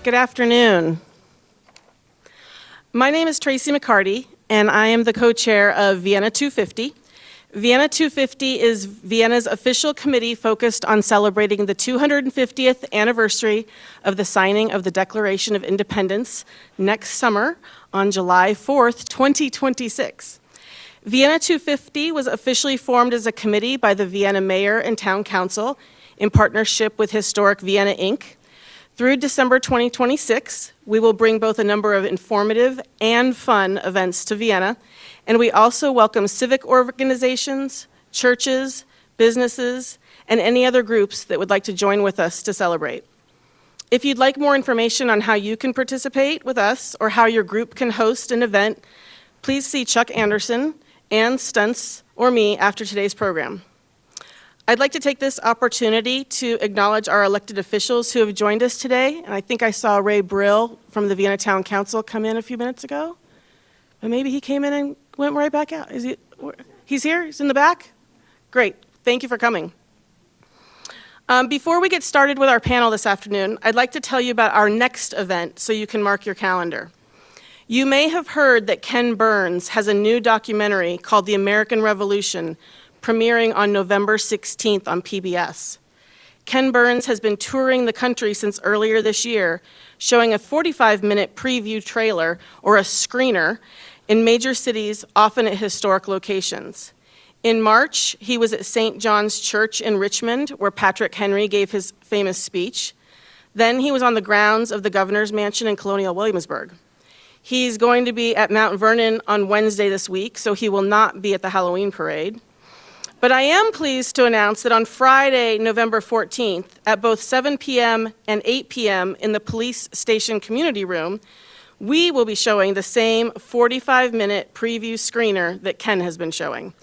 Good afternoon. My name is Tracy McCarty, and I am the co-chair of ViennaVA250. ViennaVA250 is Vienna's official committee focused on celebrating the 250th anniversary of the signing of the Declaration of Independence next summer on July 4th, 2026. ViennaVA250 was officially formed as a committee by the Vienna Mayor and Town Council in partnership with Historic Vienna, Inc. Through December 2026, we will bring both a number of informative and fun events to Vienna, and we also welcome civic organizations, churches, businesses, and any other groups that would like to join with us to celebrate. If you'd like more information on how you can participate with us or how your group can host an event, please see Chuck Anderson, Ann Stuntz, or me after today's program. I'd like to take this opportunity to acknowledge our elected officials who have joined us today, and I think I saw Ray Brill from the Vienna Town Council come in a few minutes ago. And maybe he came in and went right back out. He's here? He's in the back? Great. Thank you for coming. Before we get started with our panel this afternoon, I'd like to tell you about our next event so you can mark your calendar. You may have heard that Ken Burns has a new documentary called The American Revolution, premiering on November 16th on PBS. Ken Burns has been touring the country since earlier this year, showing a 45-minute preview trailer, or a screener, in major cities, often at historic locations. In March, he was at St. John's Church in Richmond, where Patrick Henry gave his famous speech. Then he was on the grounds of the Governor's Mansion in Colonial Williamsburg. He's going to be at Mount Vernon on Wednesday this week, so he will not be at the Halloween parade. But I am pleased to announce that on Friday, November 14th, at both 7 p.m. and 8 p.m. in the police station community room, we will be showing the same 45-minute preview screener that Ken has been showing.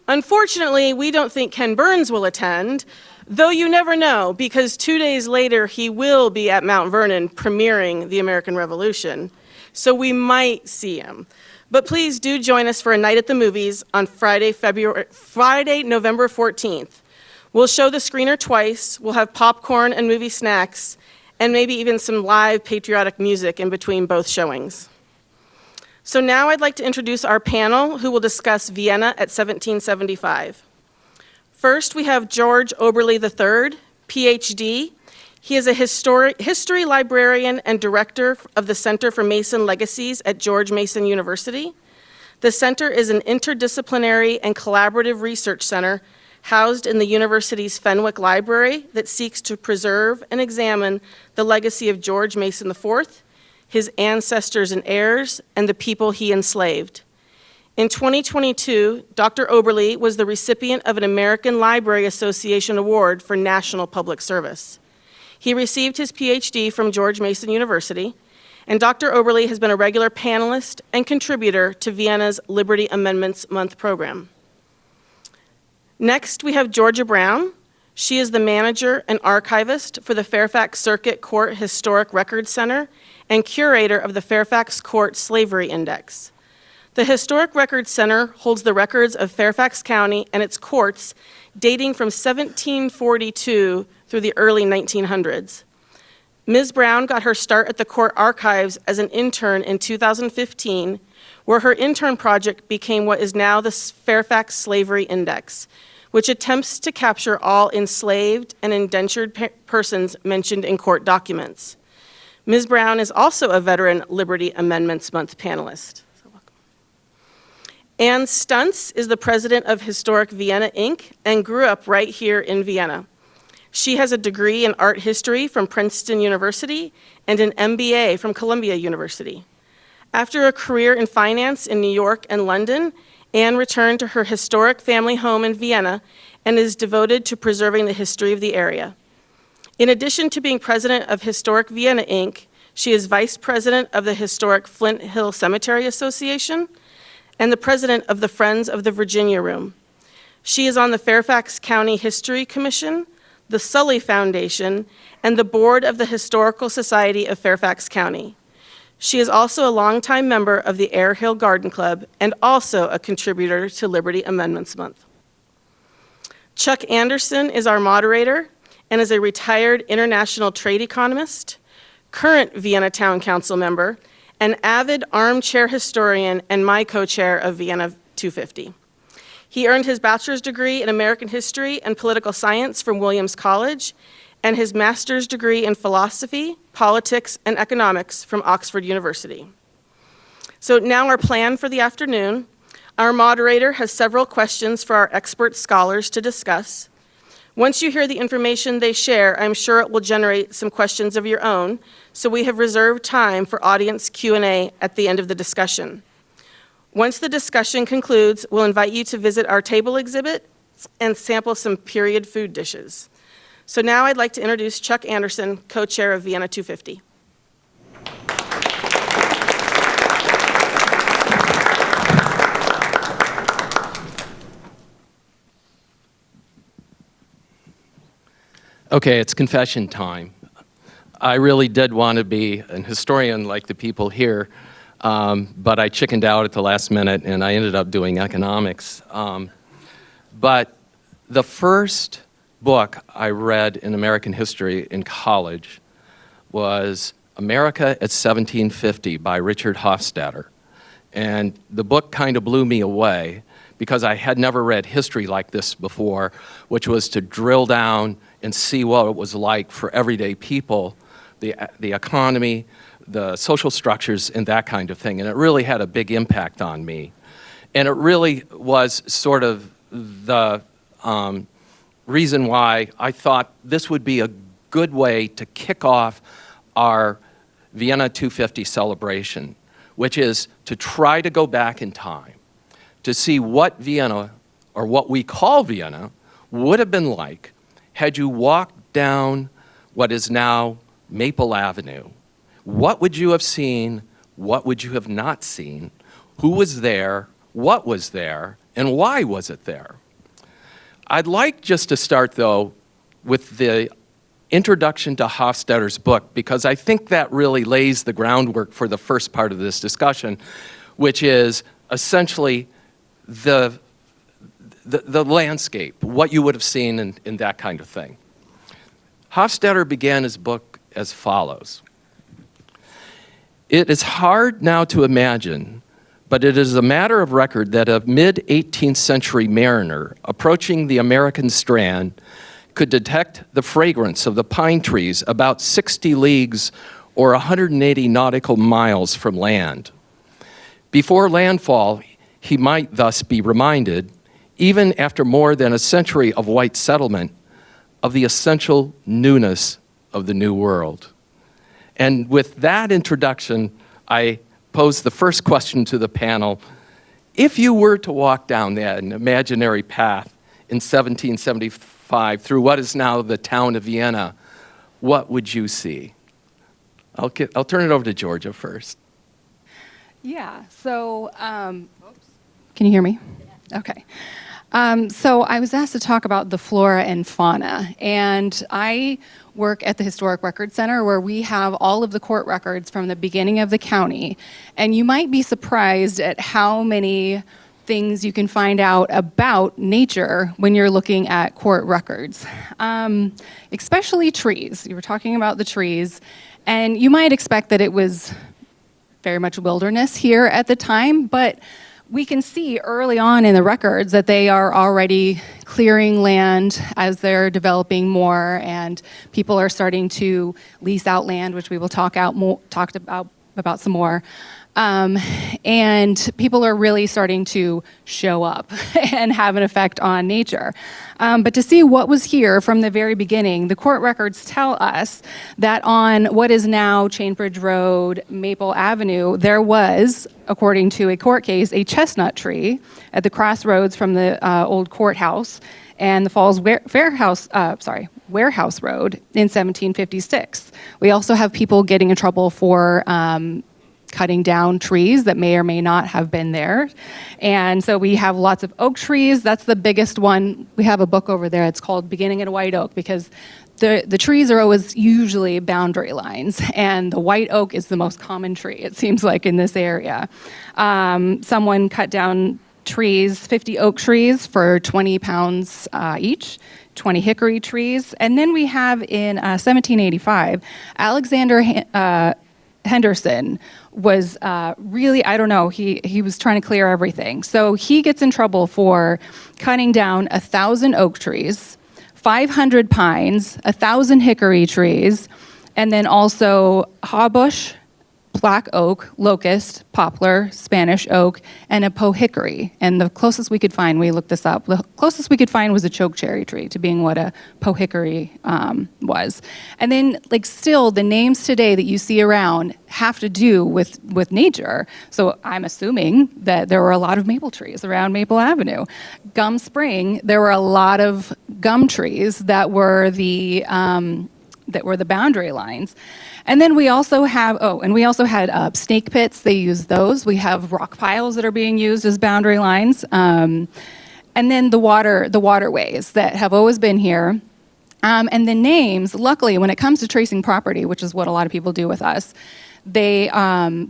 Unfortunately, we don't think Ken Burns will attend, though you never know, because 2 days later, he will be at Mount Vernon premiering The American Revolution, so we might see him. But please do join us for a night at the movies on Friday, November 14th. We'll show the screener twice, we'll have popcorn and movie snacks, and maybe even some live patriotic music in between both showings. So now I'd like to introduce our panel who will discuss Vienna at 1775. First, we have George Oberle III, PhD. He is a history librarian and director of the Center for Mason Legacies at George Mason University. The center is an interdisciplinary and collaborative research center housed in the university's Fenwick Library that seeks to preserve and examine the legacy of George Mason IV, his ancestors and heirs, and the people he enslaved. In 2022, Dr. Oberle was the recipient of an American Library Association Award for National Public Service. He received his PhD from George Mason University, and Dr. Oberle has been a regular panelist and contributor to Vienna's Liberty Amendments Month program. Next, we have Georgia Brown. She is the manager and archivist for the Fairfax Circuit Court Historic Records Center and curator of the Fairfax Court Slavery Index. The Historic Records Center holds the records of Fairfax County and its courts dating from 1742 through the early 1900s. Ms. Brown got her start at the court archives as an intern in 2015, where her intern project became what is now the Fairfax Slavery Index, which attempts to capture all enslaved and indentured persons mentioned in court documents. Ms. Brown is also a veteran Liberty Amendments Month panelist. Ann Stuntz is the president of Historic Vienna, Inc., and grew up right here in Vienna. She has a degree in art history from Princeton University and an MBA from Columbia University. After a career in finance in New York and London, Ann returned to her historic family home in Vienna and is devoted to preserving the history of the area. In addition to being president of Historic Vienna, Inc., she is vice president of the Historic Flint Hill Cemetery Association and the president of the Friends of the Virginia Room. She is on the Fairfax County History Commission, the Sully Foundation, and the board of the Historical Society of Fairfax County. She is also a longtime member of the Air Hill Garden Club and also a contributor to Liberty Amendments Month. Chuck Anderson is our moderator and is a retired international trade economist, current Vienna Town Council member, an avid armchair historian, and my co-chair of Vienna 250. He earned his bachelor's degree in American history and political science from Williams College and his master's degree in philosophy, politics, and economics from Oxford University. So now our plan for the afternoon. Our moderator has several questions for our expert scholars to discuss. Once you hear the information they share, I'm sure it will generate some questions of your own, so we have reserved time for audience Q&A at the end of the discussion. Once the discussion concludes, we'll invite you to visit our table exhibit and sample some period food dishes. So now I'd like to introduce Chuck Anderson, co-chair of Vienna 250. Okay, it's confession time. I really did want to be an historian like the people here, but I chickened out at the last minute and I ended up doing economics. But the first book I read in American history in college was America at 1750 by Richard Hofstadter. And the book kind of blew me away because I had never read history like this before, which was to drill down and see what it was like for everyday people, the economy, the social structures, and that kind of thing. And it really had a big impact on me. And it really was sort of the reason why I thought this would be a good way to kick off our Vienna 250 celebration, which is to try to go back in time to see what Vienna, or what we call Vienna, would have been like had you walked down what is now Maple Avenue. What would you have seen? What would you have not seen? Who was there? What was there? And why was it there? I'd like just to start, though, with the introduction to Hofstadter's book, because I think that really lays the groundwork for the first part of this discussion, which is essentially the landscape, what you would have seen in that kind of thing. Hofstadter began his book as follows. It is hard now to imagine, but it is a matter of record that a mid-18th century mariner approaching the American strand could detect the fragrance of the pine trees about 60 leagues or 180 nautical miles from land. Before landfall, he might thus be reminded, even after more than a century of white settlement, of the essential newness of the New World. And with that introduction, I pose the first question to the panel. If you were to walk down that imaginary path in 1775 through what is now the town of Vienna, what would you see? I'll turn it over to Georgia first. Yeah, so, can you hear me? Okay. So I was asked to talk about the flora and fauna, and I work at the Historic Record Center where we have all of the court records from the beginning of the county, and you might be surprised at how many things you can find out about nature when you're looking at court records, especially trees. You were talking about the trees, and you might expect that it was very much wilderness here at the time, but we can see early on in the records that they are already clearing land as they're developing more, and people are starting to lease out land, which we will talk about some more. And people are really starting to show up and have an effect on nature. But to see what was here from the very beginning, the court records tell us that on what is now Chainbridge Road, Maple Avenue, there was, according to a court case, a chestnut tree at the crossroads from the old courthouse and the Falls Warehouse Road in 1756. We also have people getting in trouble for cutting down trees that may or may not have been there. And so we have lots of oak trees. That's the biggest one. We have a book over there. It's called Beginning at a White Oak, because the trees are always usually boundary lines, and the white oak is the most common tree, it seems like, in this area. Someone cut down trees, 50 oak trees for 20 pounds each, 20 hickory trees. And then we have in 1785, Alexander Henderson was really, I don't know, he was trying to clear everything. So he gets in trouble for cutting down 1,000 oak trees, 500 pines, 1,000 hickory trees, and then also hawbush, black oak, locust, poplar, Spanish oak, and a pohickory. And the closest we could find, we looked this up, the closest we could find was a chokecherry tree to being what a pohickory was. And then, like, still, the names today that you see around have to do with nature. So I'm assuming that there were a lot of maple trees around Maple Avenue. Gum Spring, there were a lot of gum trees that were the boundary lines. And then we also have, had snake pits. They use those. We have rock piles that are being used as boundary lines. And then the waterways that have always been here. And the names, luckily, when it comes to tracing property, which is what a lot of people do with us, they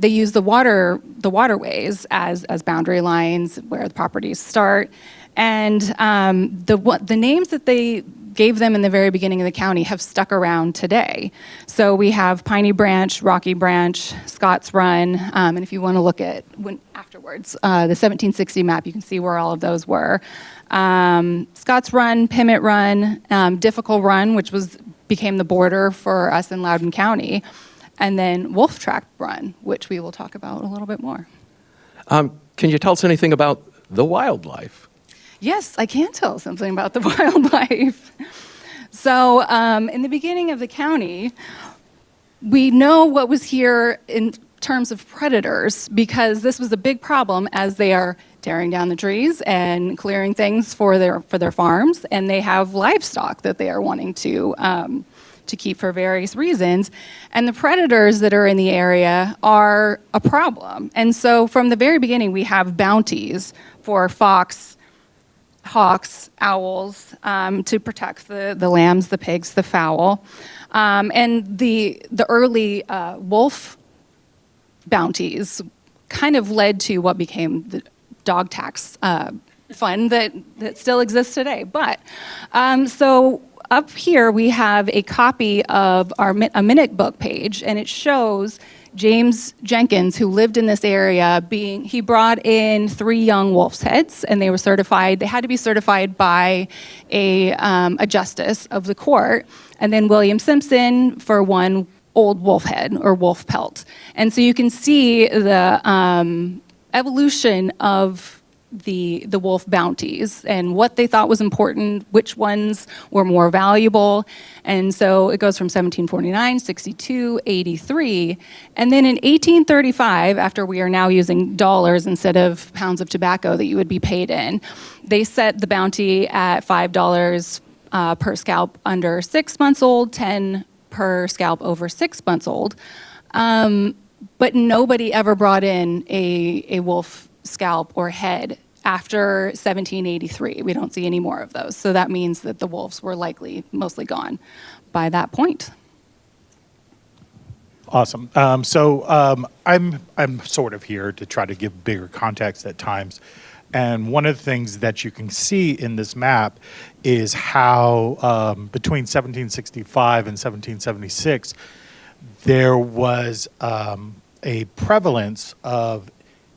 use the waterways as boundary lines where the properties start. And the names that they gave them in the very beginning of the county have stuck around today. So we have Piney Branch, Rocky Branch, Scott's Run, and if you want to look at afterwards, the 1760 map, you can see where all of those were. Scott's Run, Pimmet Run, Difficult Run, which became the border for us in Loudoun County, and then Wolf Track Run, which we will talk about a little bit more. Can you tell us anything about the wildlife? Yes, I can tell something about the wildlife. So in the beginning of the county, we know what was here in terms of predators because this was a big problem as they are tearing down the trees and clearing things for their farms, and they have livestock that they are wanting to keep for various reasons. And the predators that are in the area are a problem. And so from the very beginning, we have bounties for fox, hawks, owls, to protect the lambs, the pigs, the fowl. And the early wolf bounties kind of led to what became the dog tax fund that still exists today. But so up here we have a copy of a minute book page, and it shows James Jenkins, who lived in this area, he brought in 3 young wolf's heads, and they were certified. They had to be certified by a justice of the court, and then William Simpson for 1 old wolf head or wolf pelt. And so you can see the evolution of the wolf bounties and what they thought was important, which ones were more valuable. And so it goes from 1749, 62, 83. And then in 1835, after we are now using dollars instead of pounds of tobacco that you would be paid in, they set the bounty at $5 per scalp under 6 months old, 10 per scalp over 6 months old. But nobody ever brought in a wolf scalp or head after 1783. We don't see any more of those. So that means that the wolves were likely mostly gone by that point. Awesome. I'm sort of here to try to give bigger context at times. And one of the things that you can see in this map is how between 1765 and 1776, there was a prevalence of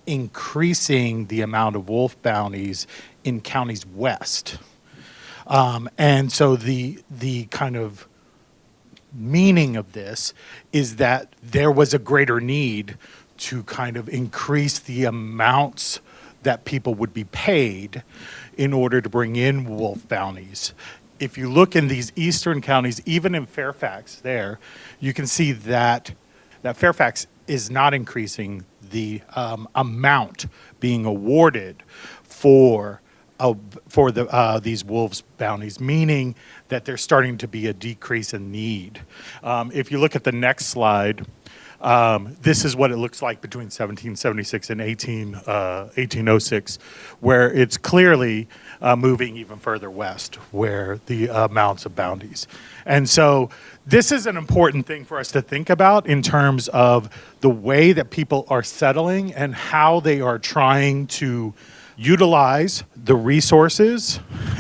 increasing the amount of wolf bounties in counties west. And so the kind of meaning of this is that there was a greater need to kind of increase the amounts that people would be paid in order to bring in wolf bounties. If you look in these eastern counties, even in Fairfax there, you can see that Fairfax is not increasing the amount being awarded for these wolves bounties, meaning that there's starting to be a decrease in need. If you look at the next slide, this is what it looks like between 1776 and 1806, where it's clearly moving even further west, where the amounts of bounties. And so this is an important thing for us to think about in terms of the way that people are settling and how they are trying to utilize the resources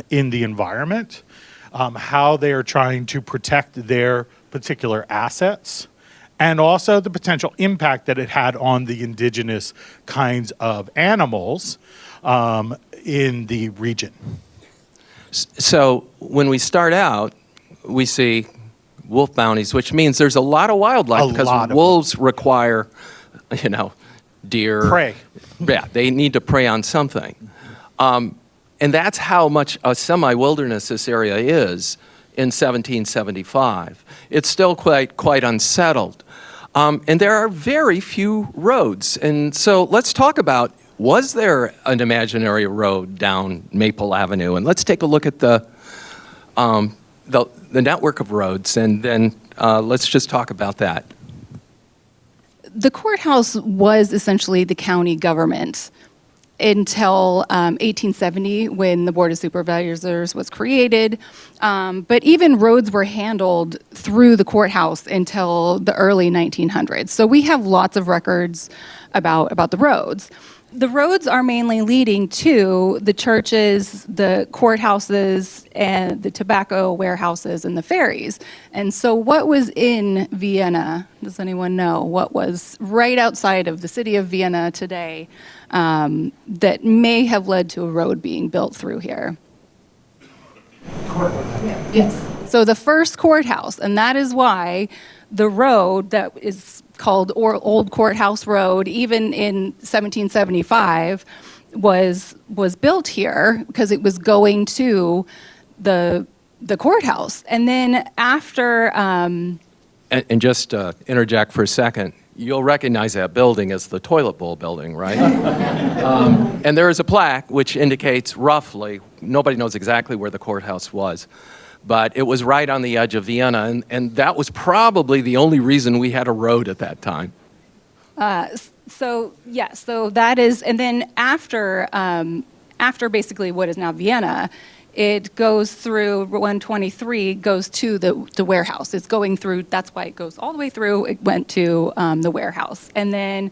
in the environment, how they are trying to protect their particular assets, and also the potential impact that it had on the indigenous kinds of animals in the region. So when we start out, we see wolf bounties, which means there's a lot of wildlife because wolves require, deer. Prey. Yeah, they need to prey on something. And that's how much a semi-wilderness this area is in 1775. It's still quite unsettled. And there are very few roads. And so let's talk about, was there an imaginary road down Maple Avenue? And let's take a look at the network of roads, and then let's just talk about that. The courthouse was essentially the county government until 1870, when the Board of Supervisors was created. But even roads were handled through the courthouse until the early 1900s. So we have lots of records about the roads. The roads are mainly leading to the churches, the courthouses, and the tobacco warehouses and the ferries. And so what was in Vienna, does anyone know what was right outside of the city of Vienna today that may have led to a road being built through here? Yes. So the first courthouse, and that is why the road that is called Old Courthouse Road, even in 1775, was built here because it was going to the courthouse. And then after... And just interject for a second, you'll recognize that building as the toilet bowl building, right? And there is a plaque which indicates roughly, nobody knows exactly where the courthouse was, but it was right on the edge of Vienna, and that was probably the only reason we had a road at that time. So that is, and then after basically what is now Vienna, it goes through 123, goes to the warehouse. It's going through, that's why it goes all the way through. It went to the warehouse. And then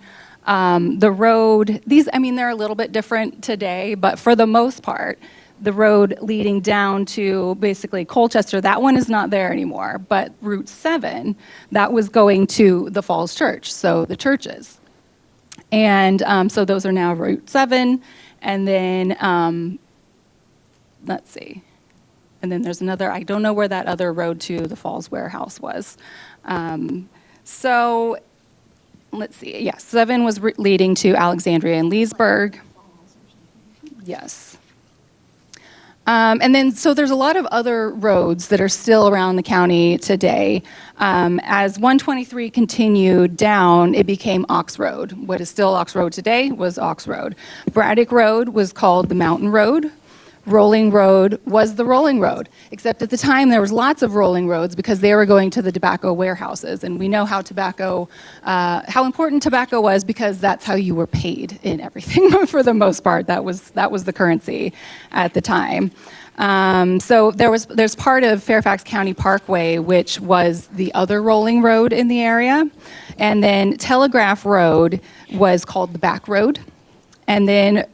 the road, they're a little bit different today, but for the most part, the road leading down to basically Colchester, that one is not there anymore. But Route 7, that was going to the Falls Church, so the churches. And so those are now Route 7. And then, let's see. And then there's another, I don't know where that other road to the Falls warehouse was. So let's see. Yes, 7 was leading to Alexandria and Leesburg. Yes. And then, so there's a lot of other roads that are still around the county today. As 123 continued down, it became Ox Road. What is still Ox Road today was Ox Road. Braddock Road was called the Mountain Road. Rolling Road was the Rolling Road, except at the time there was lots of rolling roads because they were going to the tobacco warehouses, and we know how important tobacco was because that's how you were paid in everything for the most part. That was the currency at the time. So there's part of Fairfax County Parkway, which was the other rolling road in the area, and then Telegraph Road was called the Back Road, and then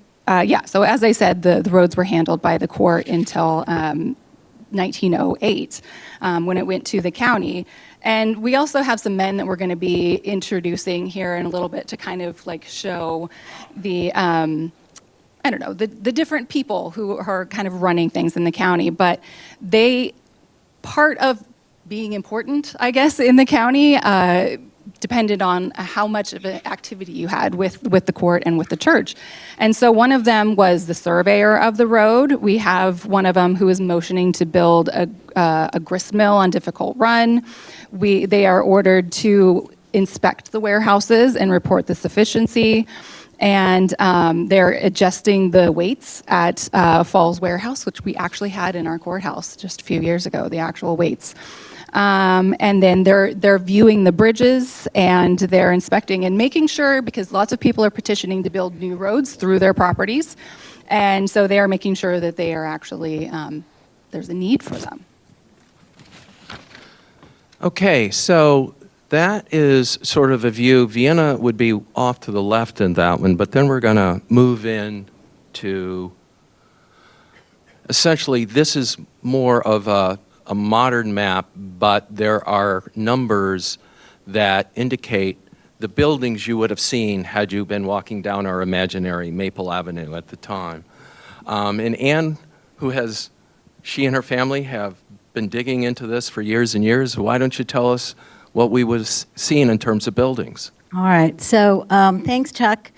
so as I said, the roads were handled by the court until 1908 when it went to the county. And we also have some men that we're going to be introducing here in a little bit to kind of like show the, the different people who are kind of running things in the county. But part of being important, I guess, in the county depended on how much of an activity you had with the court and with the church. And so one of them was the surveyor of the road. We have one of them who is motioning to build a grist mill on Difficult Run. They are ordered to inspect the warehouses and report the sufficiency. And they're adjusting the weights at Falls Warehouse, which we actually had in our courthouse just a few years ago, the actual weights. And then they're viewing the bridges and they're inspecting and making sure, because lots of people are petitioning to build new roads through their properties. And so they are making sure that they are actually, there's a need for them. Okay, so that is sort of a view. Vienna would be off to the left in that one, but then we're going to move in to, essentially, this is more of a modern map, but there are numbers that indicate the buildings you would have seen had you been walking down our imaginary Maple Avenue at the time. And Anne, she and her family have been digging into this for years and years. Why don't you tell us what we was seeing in terms of buildings? All right. So thanks, Chuck.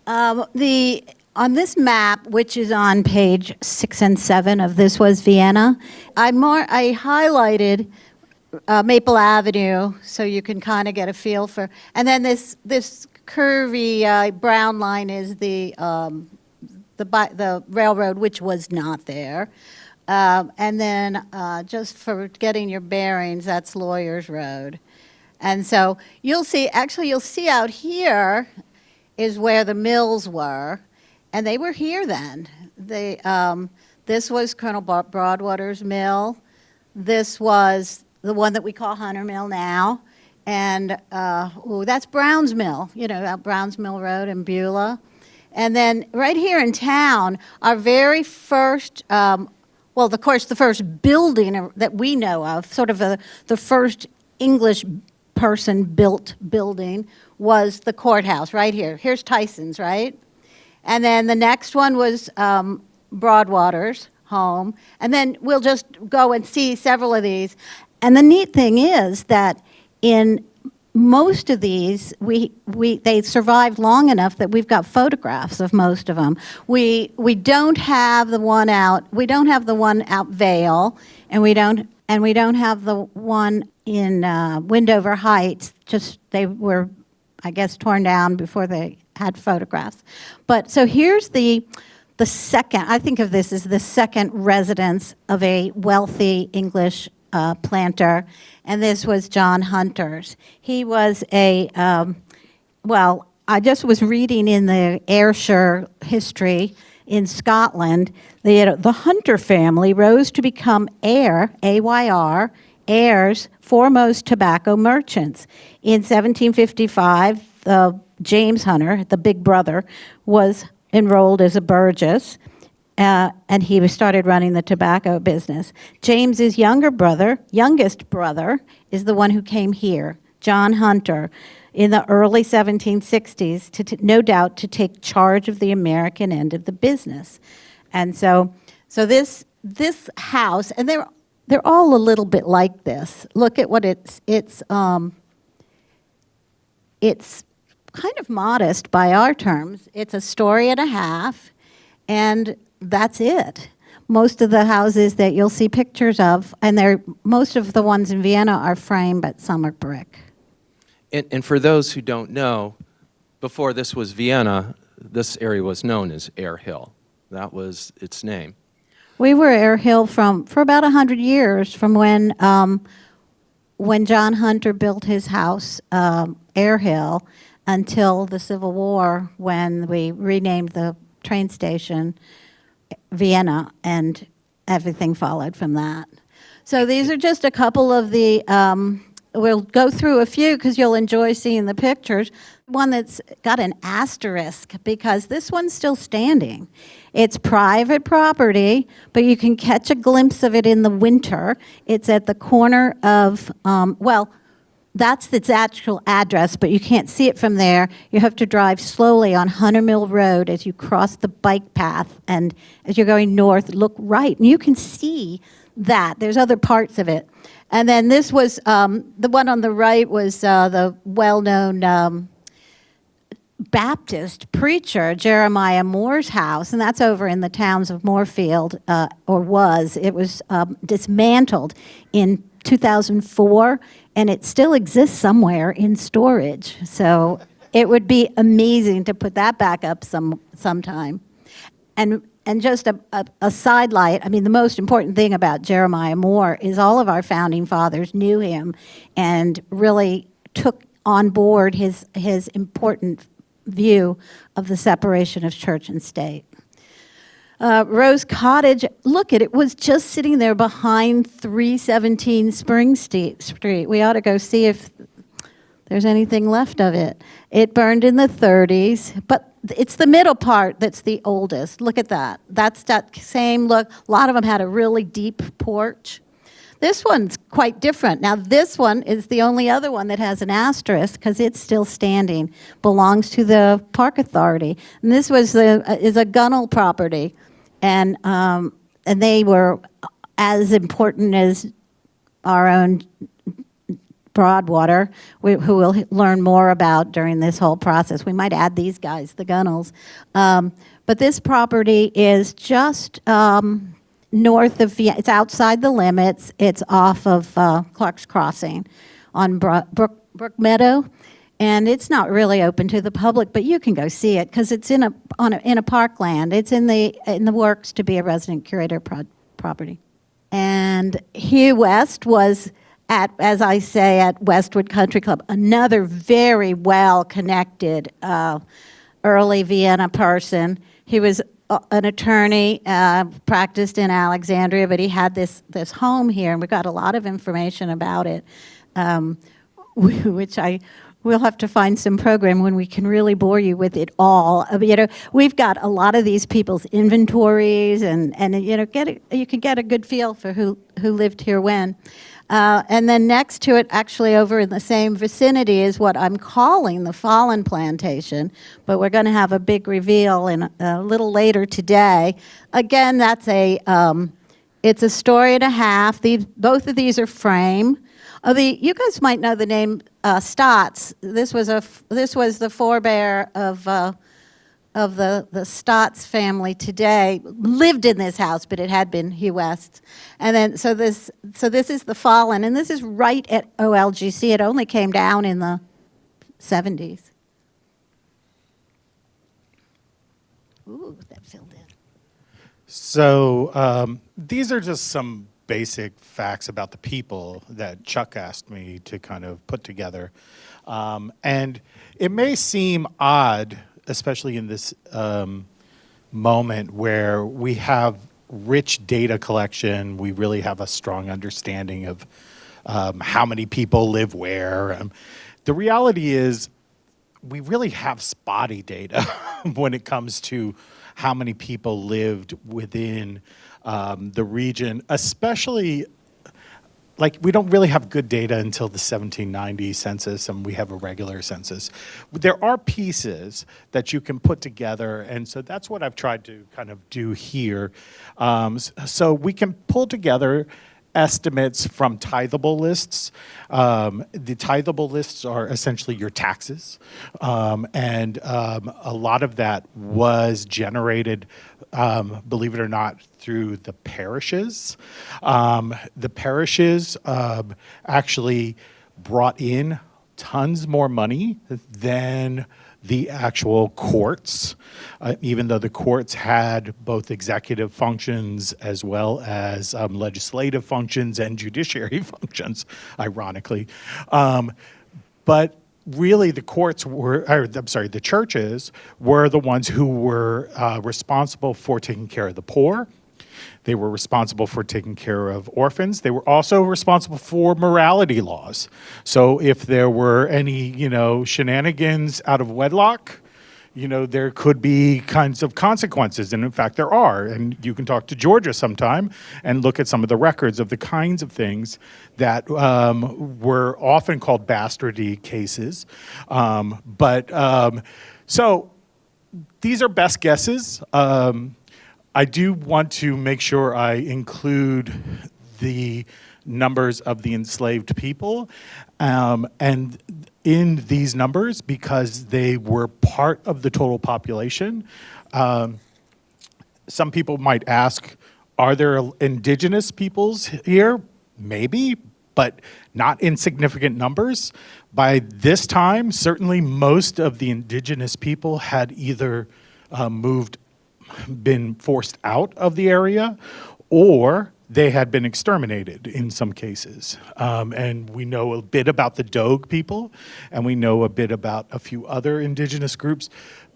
On this map, which is on page 6 and 7 of This Was Vienna, I highlighted Maple Avenue so you can kind of get a feel for. And then this curvy brown line is the railroad, which was not there. And then just for getting your bearings, that's Lawyers Road. And so you'll see out here is where the mills were, and they were here then. This was Colonel Broadwater's mill. This was the one that we call Hunter Mill now. And that's Brown's Mill, Brown's Mill Road in Beulah. And then right here in town, our very first, of course, the first building that we know of, sort of the first English person-built building was the courthouse right here. Here's Tyson's, right? And then the next one was Broadwater's home. And then we'll just go and see several of these. And the neat thing is that in most of these, they survived long enough that we've got photographs of most of them. We don't have the one out. We don't have the one out Vale, and we don't have the one in Windover Heights. Just they were, I guess, torn down before they had photographs. But so here's the second. I think of this as the second residence of a wealthy English planter, and this was John Hunter's. He was I just was reading in the Ayrshire history in Scotland, the Hunter family rose to become Ayr, Ayr's foremost tobacco merchants. In 1755, James Hunter, the big brother, was enrolled as a burgess, and he started running the tobacco business. James's youngest brother, is the one who came here, John Hunter, in the early 1760s, no doubt to take charge of the American end of the business. And so this house, and they're all a little bit like this. Look at what it's kind of modest by our terms. It's a story and a half, and that's it. Most of the houses that you'll see pictures of, and most of the ones in Vienna are frame, but some are brick. And for those who don't know, before this was Vienna, this area was known as Ayr Hill. That was its name. We were Ayr Hill for about 100 years, from when John Hunter built his house, Ayr Hill, until the Civil War, when we renamed the train station Vienna, and everything followed from that. So these are just a couple of the, we'll go through a few because you'll enjoy seeing the pictures. One that's got an asterisk because this one's still standing. It's private property, but you can catch a glimpse of it in the winter. It's at the corner of, that's its actual address, but you can't see it from there. You have to drive slowly on Hunter Mill Road as you cross the bike path, and as you're going north, look right, and you can see that. There's other parts of it. And then this was, the one on the right was the well-known Baptist preacher, Jeremiah Moore's house, and that's over in the towns of Moorfield, or was. It was dismantled in 2004, and it still exists somewhere in storage. So it would be amazing to put that back up sometime. And just a sidelight, I mean, the most important thing about Jeremiah Moore is all of our founding fathers knew him and really took on board his important view of the separation of church and state. Rose Cottage, look, it was just sitting there behind 317 Spring Street. We ought to go see if there's anything left of it. It burned in the 30s, but it's the middle part that's the oldest. Look at that. That's that same look. A lot of them had a really deep porch. This one's quite different. Now, this one is the only other one that has an asterisk because it's still standing, belongs to the Park Authority. And this was is a gunnel property, and they were as important as our own Broadwater, who we'll learn more about during this whole process. We might add these guys, the gunnels. But this property is just north of Vienna. It's outside the limits. It's off of Clark's Crossing on Brook Meadow. And it's not really open to the public, but you can go see it because it's in a parkland. It's in the works to be a resident curator property. And Hugh West was at, as I say, at Westwood Country Club, another very well-connected early Vienna person. He was an attorney, practiced in Alexandria, but he had this home here, and we got a lot of information about it, which we'll have to find some program when we can really bore you with it all. You know, we've got a lot of these people's inventories, and you know, you can get a good feel for who lived here when. And then next to it, actually over in the same vicinity, is what I'm calling the Fallen Plantation, but we're going to have a big reveal a little later today. Again, that's it's a story and a half. Both of these are frame. You guys might know the name Stotts. This was the forebear of the Stotts family today. Lived in this house, but it had been Hugh West's. And then so this is the Fallen, and this is right at OLGC. It only came down in the 70s. Ooh, that filled in. So these are just some basic facts about the people that Chuck asked me to kind of put together. And it may seem odd, especially in this moment where we have rich data collection, we really have a strong understanding of how many people live where. The reality is we really have spotty data when it comes to how many people lived within the region, especially, like, we don't really have good data until the 1790 census, and we have a regular census. There are pieces that you can put together, and so that's what I've tried to kind of do here. So we can pull together estimates from tithable lists. The tithable lists are essentially your taxes, and a lot of that was generated, believe it or not, through the parishes. The parishes actually brought in tons more money than the actual courts, even though the courts had both executive functions as well as legislative functions and judiciary functions, ironically. But really the the churches were the ones who were responsible for taking care of the poor. They were responsible for taking care of orphans. They were also responsible for morality laws. So if there were any, shenanigans out of wedlock, there could be kinds of consequences. And in fact, there are. And you can talk to Georgia sometime and look at some of the records of the kinds of things that were often called bastardy cases. So these are best guesses. I do want to make sure I include the numbers of the enslaved people, and in these numbers, because they were part of the total population. Some people might ask, are there indigenous peoples here? Maybe, but not in significant numbers. By this time, certainly most of the indigenous people had either been forced out of the area, or they had been exterminated in some cases. And we know a bit about the Dogue people, and we know a bit about a few other indigenous groups.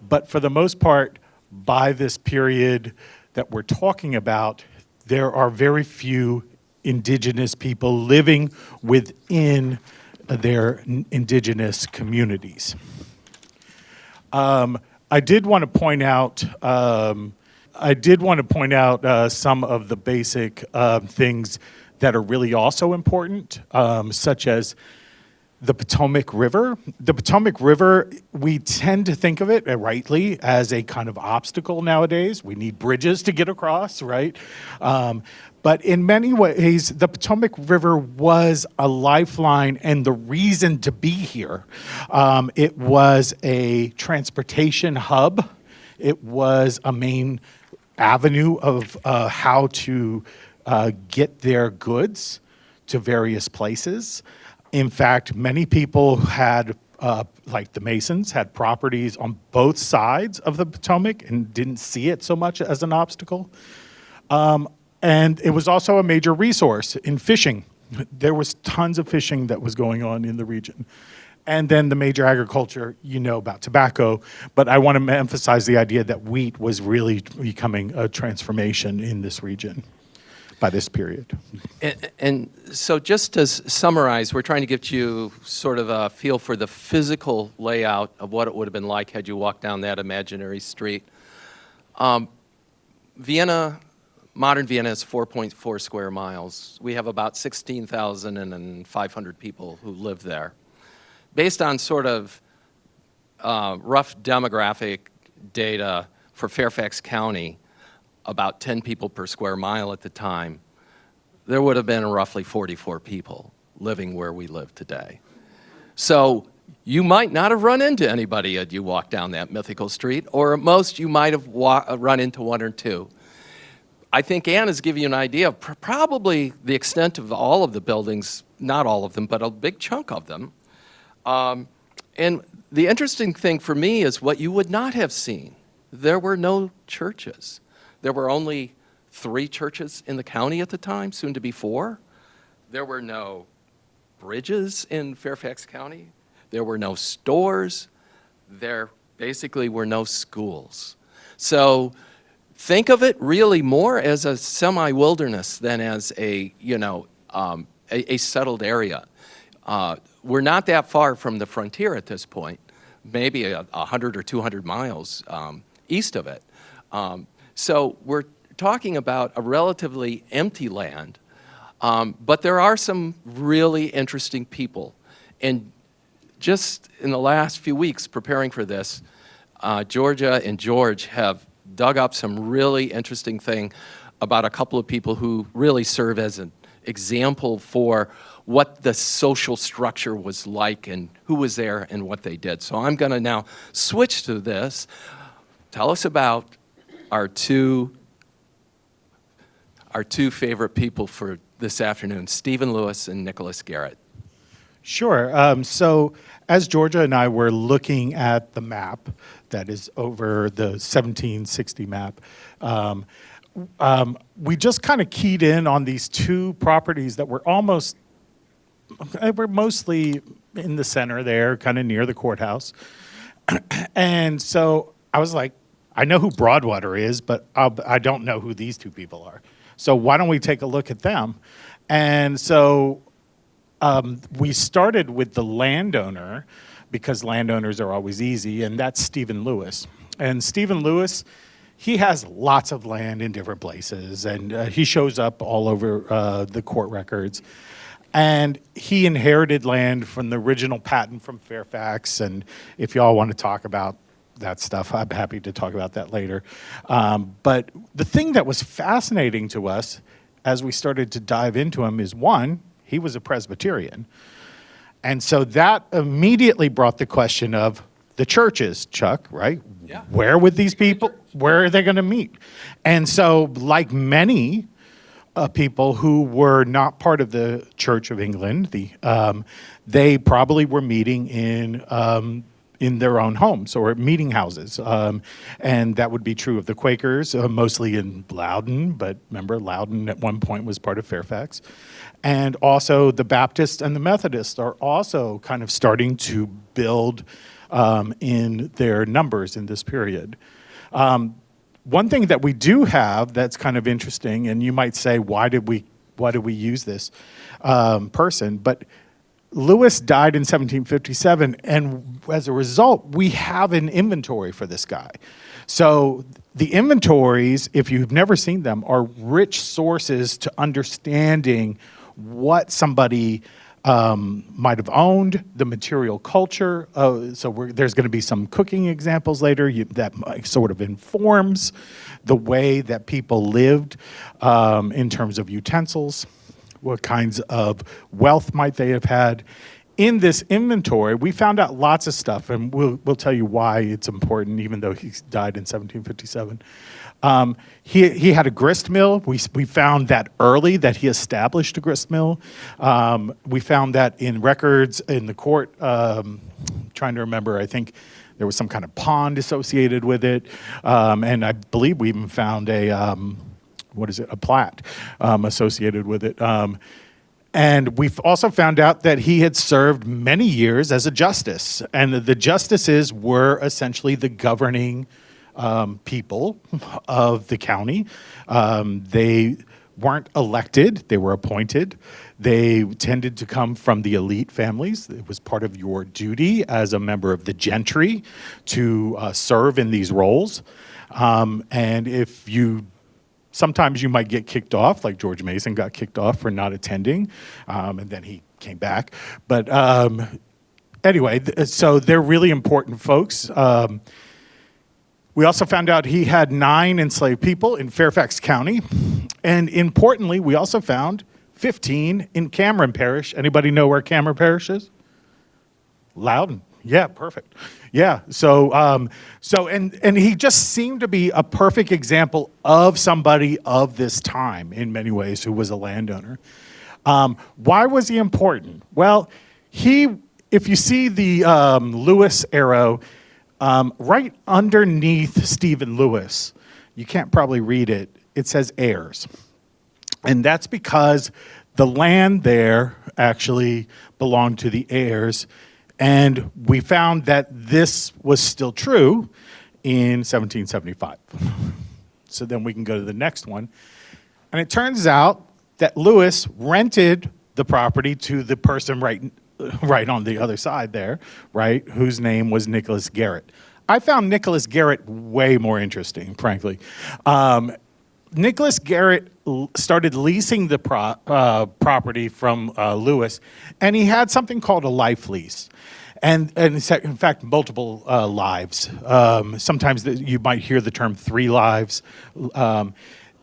But for the most part, by this period that we're talking about, there are very few indigenous people living within their indigenous communities. I did want to point out some of the basic things that are really also important, such as the Potomac River. The Potomac River, we tend to think of it rightly as a kind of obstacle nowadays. We need bridges to get across, right? But in many ways, the Potomac River was a lifeline and the reason to be here. It was a transportation hub. It was a main avenue of how to get their goods to various places. In fact, many people had, like the Masons, had properties on both sides of the Potomac and didn't see it so much as an obstacle. And it was also a major resource in fishing. There was tons of fishing that was going on in the region. And then the major agriculture, you know about tobacco, but I want to emphasize the idea that wheat was really becoming a transformation in this region by this period. And so just to summarize, we're trying to give you sort of a feel for the physical layout of what it would have been like had you walked down that imaginary street. Modern Vienna is 4.4 square miles. We have about 16,500 people who live there. Based on sort of rough demographic data for Fairfax County, about 10 people per square mile at the time, there would have been roughly 44 people living where we live today. So you might not have run into anybody as you walked down that mythical street, or at most you might have run into one or two. I think Anna's giving you an idea of probably the extent of all of the buildings, not all of them, but a big chunk of them. And the interesting thing for me is what you would not have seen. There were no churches. There were only 3 churches in the county at the time, soon to be 4. There were no bridges in Fairfax County. There were no stores. There basically were no schools. So think of it really more as a semi-wilderness than as a settled area. We're not that far from the frontier at this point, maybe 100 or 200 miles east of it. So we're talking about a relatively empty land, but there are some really interesting people. And just in the last few weeks preparing for this, Georgia and George have dug up some really interesting thing about a couple of people who really serve as an example for what the social structure was like and who was there and what they did. So I'm going to now switch to this. Tell us about our two favorite people for this afternoon, Stephen Lewis and Nicholas Garrett. Sure. So as Georgia and I were looking at the map that is over the 1760 map, we just kind of keyed in on these 2 properties that were mostly in the center there, kind of near the courthouse. And so I was like, I know who Broadwater is, but I don't know who these 2 people are. So why don't we take a look at them? And so we started with the landowner, because landowners are always easy, and that's Stephen Lewis. And Stephen Lewis, he has lots of land in different places, and he shows up all over the court records. And he inherited land from the original patent from Fairfax, and if y'all want to talk about that stuff, I'm happy to talk about that later. But the thing that was fascinating to us as we started to dive into him is, one, he was a Presbyterian. And so that immediately brought the question of the churches, Chuck, right? Yeah. Where would these people, where are they going to meet? And so like many people who were not part of the Church of England, they probably were meeting in their own homes or meeting houses. And that would be true of the Quakers, mostly in Loudon, but remember Loudon at one point was part of Fairfax. And also the Baptists and the Methodists are also kind of starting to build in their numbers in this period. One thing that we do have that's kind of interesting, and you might say, why did we use this person? But Lewis died in 1757, and as a result, we have an inventory for this guy. So the inventories, if you've never seen them, are rich sources to understanding what somebody might have owned, the material culture. There's going to be some cooking examples later that sort of informs the way that people lived in terms of utensils. What kinds of wealth might they have had? In this inventory, we found out lots of stuff, and we'll tell you why it's important, even though he died in 1757. He had a grist mill. We found that early, that he established a grist mill. We found that in records in the court. Trying to remember, I think there was some kind of pond associated with it, and I believe we even found a plat associated with it. And we've also found out that he had served many years as a justice, and the justices were essentially the governing people of the county. They weren't elected, they were appointed. They tended to come from the elite families. It was part of your duty as a member of the gentry to serve in these roles. And if you sometimes you might get kicked off, like George Mason got kicked off for not attending, and then he came back. But anyway, so they're really important folks. We also found out he had 9 enslaved people in Fairfax County. And importantly, we also found 15 in Cameron Parish. Anybody know where Cameron Parish is? Loudon. Yeah, perfect. Yeah, so he just seemed to be a perfect example of somebody of this time in many ways who was a landowner. Why was he important? Well, if you see the Lewis arrow, right underneath Stephen Lewis, you can't probably read it, it says heirs. And that's because the land there actually belonged to the heirs. And we found that this was still true in 1775. So then we can go to the next one. And it turns out that Lewis rented the property to the person right on the other side there, right, whose name was Nicholas Garrett. I found Nicholas Garrett way more interesting, frankly. Nicholas Garrett started leasing the property from Lewis, and he had something called a life lease. And in fact, multiple lives. Sometimes you might hear the term 3 lives.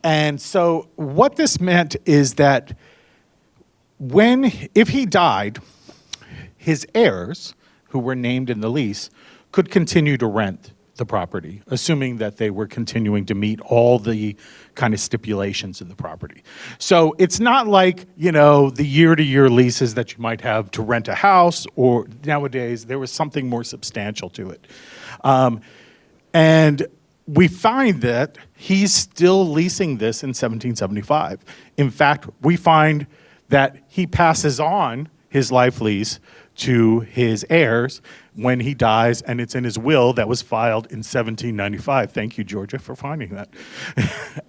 And so what this meant is that if he died, his heirs, who were named in the lease, could continue to rent the property, assuming that they were continuing to meet all the kind of stipulations in the property. So it's not like, the year-to-year leases that you might have to rent a house, or nowadays there was something more substantial to it. And we find that he's still leasing this in 1775. In fact, we find that he passes on his life lease to his heirs when he dies, and it's in his will that was filed in 1795. Thank you, Georgia, for finding that.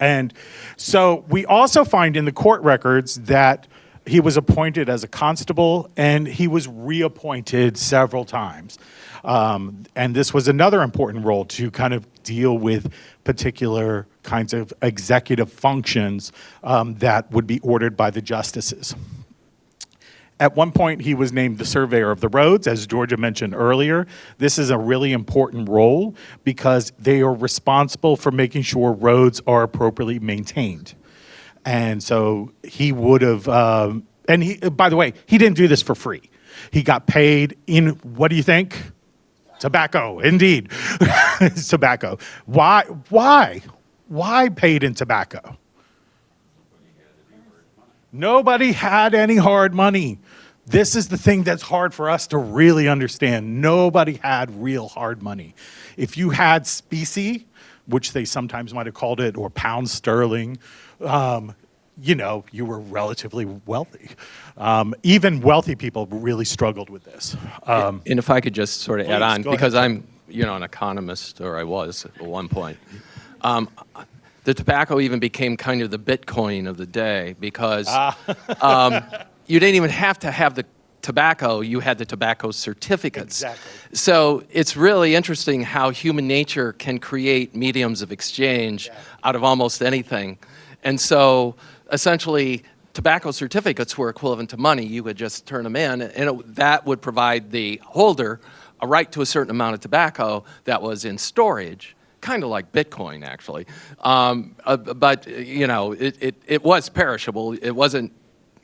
And so we also find in the court records that he was appointed as a constable, and he was reappointed several times. And this was another important role to kind of deal with particular kinds of executive functions that would be ordered by the justices. At one point, he was named the surveyor of the roads, as Georgia mentioned earlier. This is a really important role because they are responsible for making sure roads are appropriately maintained. And so he would have, by the way, he didn't do this for free. He got paid in, what do you think? Tobacco, indeed. Tobacco. Why paid in tobacco? Nobody had any hard money. This is the thing that's hard for us to really understand. Nobody had real hard money. If you had specie, which they sometimes might have called it, or pound sterling, you were relatively wealthy. Even wealthy people really struggled with this. And if I could just sort of add on, go because ahead. I'm, an economist, or I was at one point. The tobacco even became kind of the Bitcoin of the day because you didn't even have to have the tobacco, you had the tobacco certificates. Exactly. So it's really interesting how human nature can create mediums of exchange out of almost anything. And so essentially, tobacco certificates were equivalent to money. You could just turn them in, and that would provide the holder a right to a certain amount of tobacco that was in storage, kind of like Bitcoin, actually. But, you know, it was perishable. It wasn't.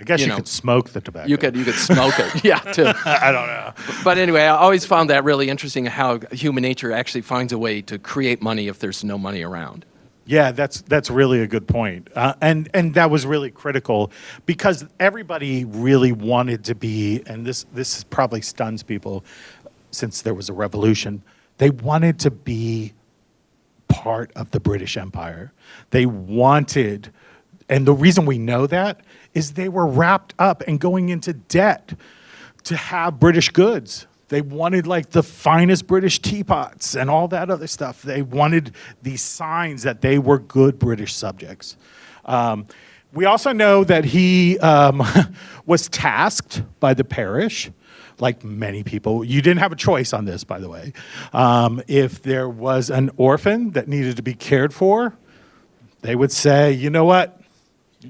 I guess you know, could smoke the tobacco. You could smoke it, yeah, too. I don't know. But anyway, I always found that really interesting how human nature actually finds a way to create money if there's no money around. Yeah, that's really a good point. And that was really critical because everybody really wanted to be, and this probably stuns people since there was a revolution, they wanted to be part of the British Empire. They wanted, and the reason we know that is they were wrapped up and going into debt to have British goods. They wanted like the finest British teapots and all that other stuff. They wanted these signs that they were good British subjects. We also know that he was tasked by the parish, like many people. You didn't have a choice on this, by the way. If there was an orphan that needed to be cared for, they would say, you know what?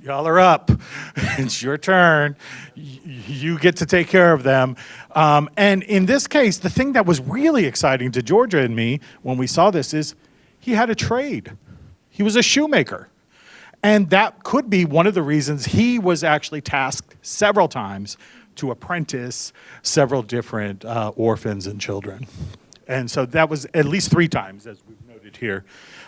Y'all are up. It's your turn. You get to take care of them. And in this case, the thing that was really exciting to Georgia and me when we saw this is he had a trade. He was a shoemaker. And that could be one of the reasons he was actually tasked several times to apprentice several different orphans and children. And so that was at least 3 times, as we've noted here.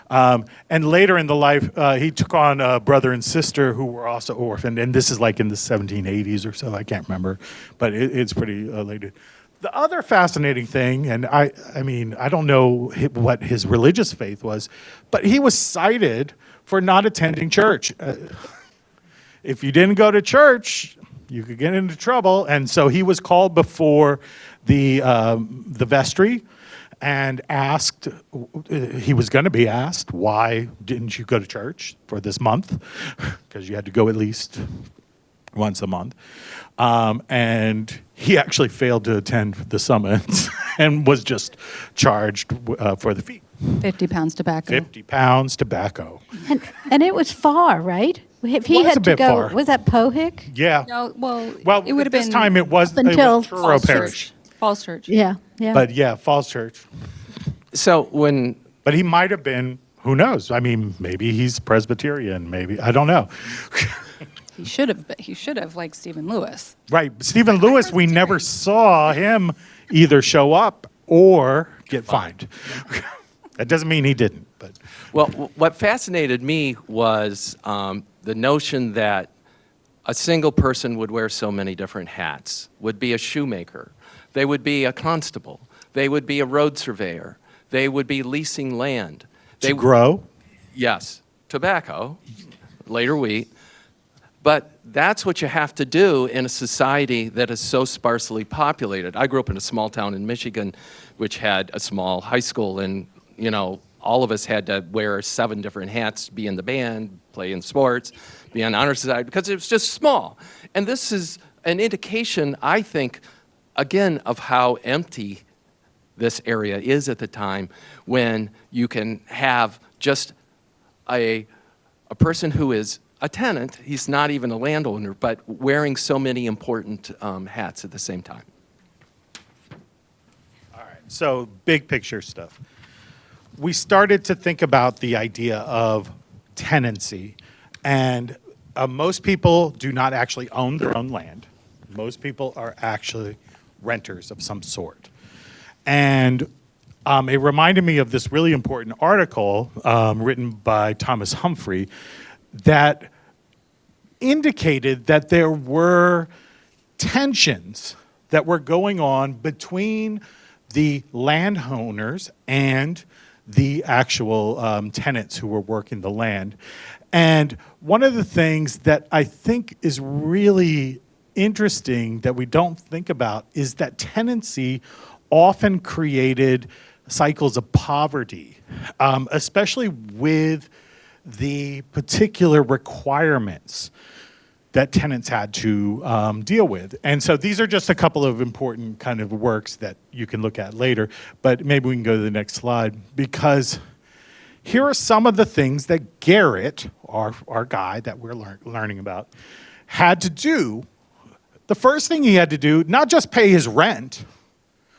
And later in the life, he took on a brother and sister who were also orphaned. And this is like in the 1780s or so. I can't remember. But it's pretty late. The other fascinating thing, and I mean, I don't know what his religious faith was, but he was cited for not attending church. If you didn't go to church, you could get into trouble. And so he was called before the vestry and asked, he was going to be asked, why didn't you go to church for this month? Because you had to go at least once a month. And he actually failed to attend the summons and was just charged for the fee. 50 pounds tobacco. 50 pounds tobacco. And it was far, right? If he Was had a to bit go, far. was that Pohick? Yeah. No, well, Well, it would have this been time it was until Truro Falls Parish. Church. Falls Church. Yeah, yeah. But yeah, Falls Church. So when But he might have been, who knows? I mean, maybe he's Presbyterian, maybe, I don't know. He should have. He should have, like Stephen Lewis. Right, Stephen Lewis, we never saw him either show up or get fined. That doesn't mean he didn't, but. Well, what fascinated me was the notion that a single person would wear so many different hats, would be a shoemaker, they would be a constable, they would be a road surveyor, they would be leasing land. To grow? Yes, tobacco, later wheat. But that's what you have to do in a society that is so sparsely populated. I grew up in a small town in Michigan, which had a small high school, and, you know, all of us had to wear 7 different hats, be in the band, play in sports, be on honor society, because it was just small. And this is an indication, I think, again, of how empty this area is at the time, when you can have just a person who is a tenant, he's not even a landowner, but wearing so many important hats at the same time. All right, so big picture stuff. We started to think about the idea of tenancy, and most people do not actually own their own land. Most people are actually renters of some sort. And it reminded me of this really important article written by Thomas Humphrey that indicated that there were tensions that were going on between the landowners and the actual tenants who were working the land. And one of the things that I think is really interesting that we don't think about is that tenancy often created cycles of poverty, especially with the particular requirements. that tenants had to deal with. And so these are just a couple of important kind of works that you can look at later, but maybe we can go to the next slide, because here are some of the things that Garrett, our guy that we're learning about, had to do. The first thing he had to do, not just pay his rent,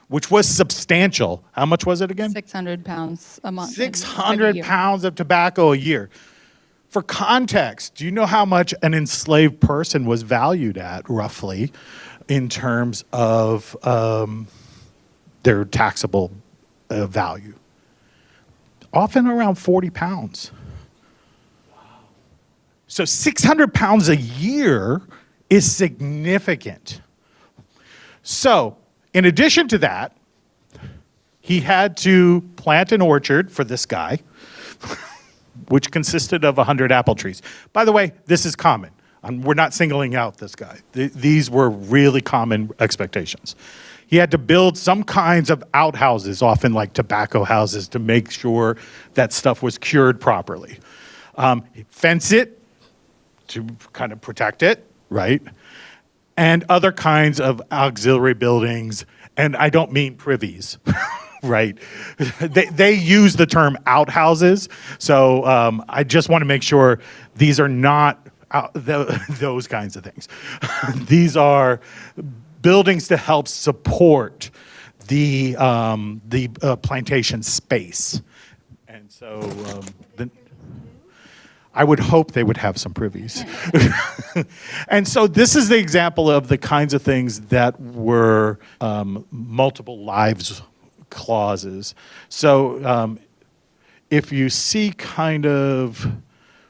which was substantial. How much was it again? 600 pounds a month. 600 pounds of tobacco a year. For context, do you know how much an enslaved person was valued at, roughly, in terms of their taxable value? Often around 40 pounds. Wow. So 600 pounds a year is significant. So, in addition to that, he had to plant an orchard for this guy, which consisted of 100 apple trees. By the way, this is common. We're not singling out this guy. These were really common expectations. He had to build some kinds of outhouses, often like tobacco houses, to make sure that stuff was cured properly. Fence it to kind of protect it, right? And other kinds of auxiliary buildings, and I don't mean privies, right? They use the term outhouses, so I just want to make sure these are not those kinds of things. These are buildings to help support the plantation space, and so I would hope they would have some privies. And so this is the example of the kinds of things that were multiple lives clauses. So if you see kind of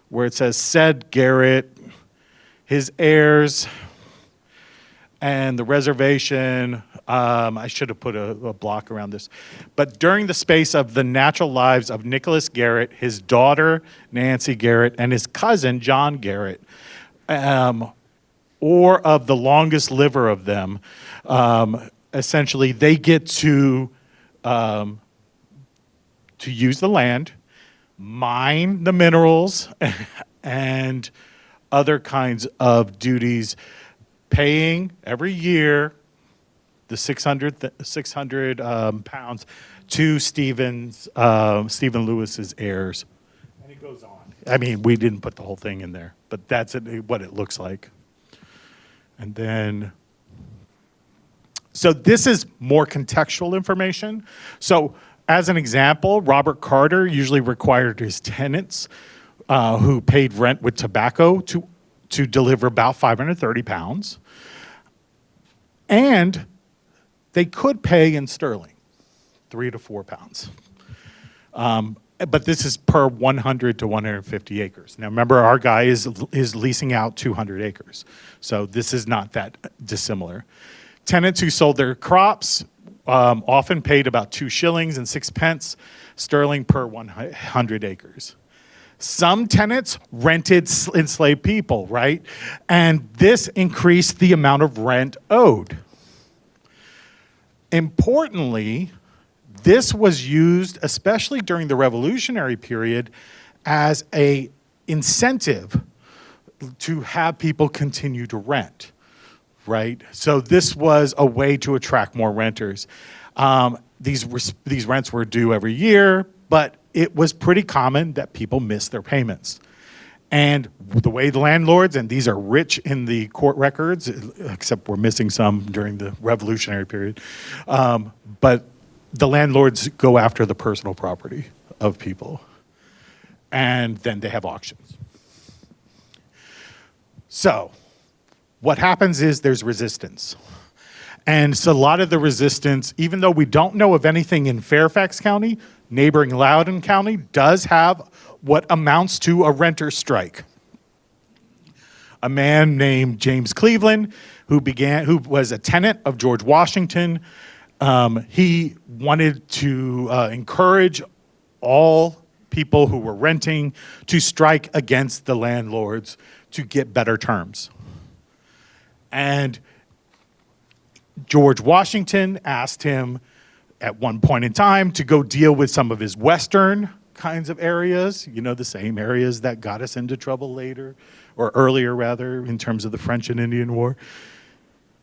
where it says, said Garrett, his heirs, and the reservation, I should have put a block around this. But during the space of the natural lives of Nicholas Garrett, his daughter, Nancy Garrett, and his cousin, John Garrett, or of the longest liver of them, essentially they get to use the land, mine the minerals, and other kinds of duties, paying every year the 600 pounds to Stephen Lewis's heirs. And it goes on. I mean, we didn't put the whole thing in there, but that's what it looks like. And then, so this is more contextual information. So as an example, Robert Carter usually required his tenants who paid rent with tobacco to deliver about 530 pounds. And they could pay in sterling, 3 to 4 pounds. But this is per 100 to 150 acres. Now remember, our guy is leasing out 200 acres. So this is not that dissimilar. Tenants who sold their crops often paid about 2 shillings and 6 pence sterling per 100 acres. Some tenants rented enslaved people, right? And this increased the amount of rent owed. Importantly, this was used, especially during the Revolutionary period, as an incentive to have people continue to rent, right? So this was a way to attract more renters. These rents were due every year, but it was pretty common that people missed their payments. And the way the landlords, and these are rich in the court records, except we're missing some during the Revolutionary period, but the landlords go after the personal property of people. And then they have auctions. So what happens is there's resistance. And so a lot of the resistance, even though we don't know of anything in Fairfax County, neighboring Loudoun County does have what amounts to a renter strike. A man named James Cleveland, who was a tenant of George Washington, he wanted to encourage all people who were renting to strike against the landlords to get better terms. And George Washington asked him at one point in time to go deal with some of his Western kinds of areas, the same areas that got us into trouble later, or earlier rather, in terms of the French and Indian War,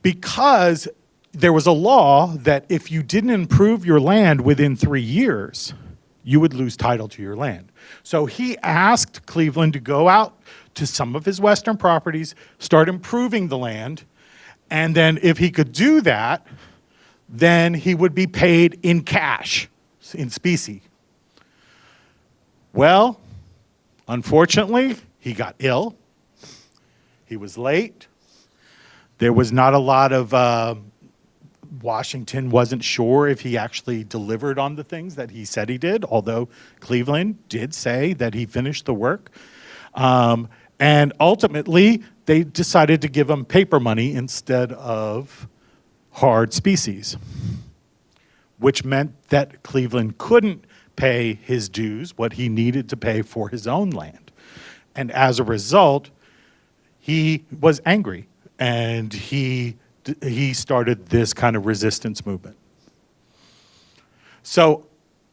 because there was a law that if you didn't improve your land within 3 years, you would lose title to your land. So he asked Cleveland to go out to some of his western properties, start improving the land, and then if he could do that, then he would be paid in cash, in specie. Well, unfortunately, he got ill. He was late. There was not a lot of, Washington wasn't sure if he actually delivered on the things that he said he did, although Cleveland did say that he finished the work. And ultimately, they decided to give him paper money instead of hard species, which meant that Cleveland couldn't pay his dues, what he needed to pay for his own land. And as a result, he was angry, and he started this kind of resistance movement. So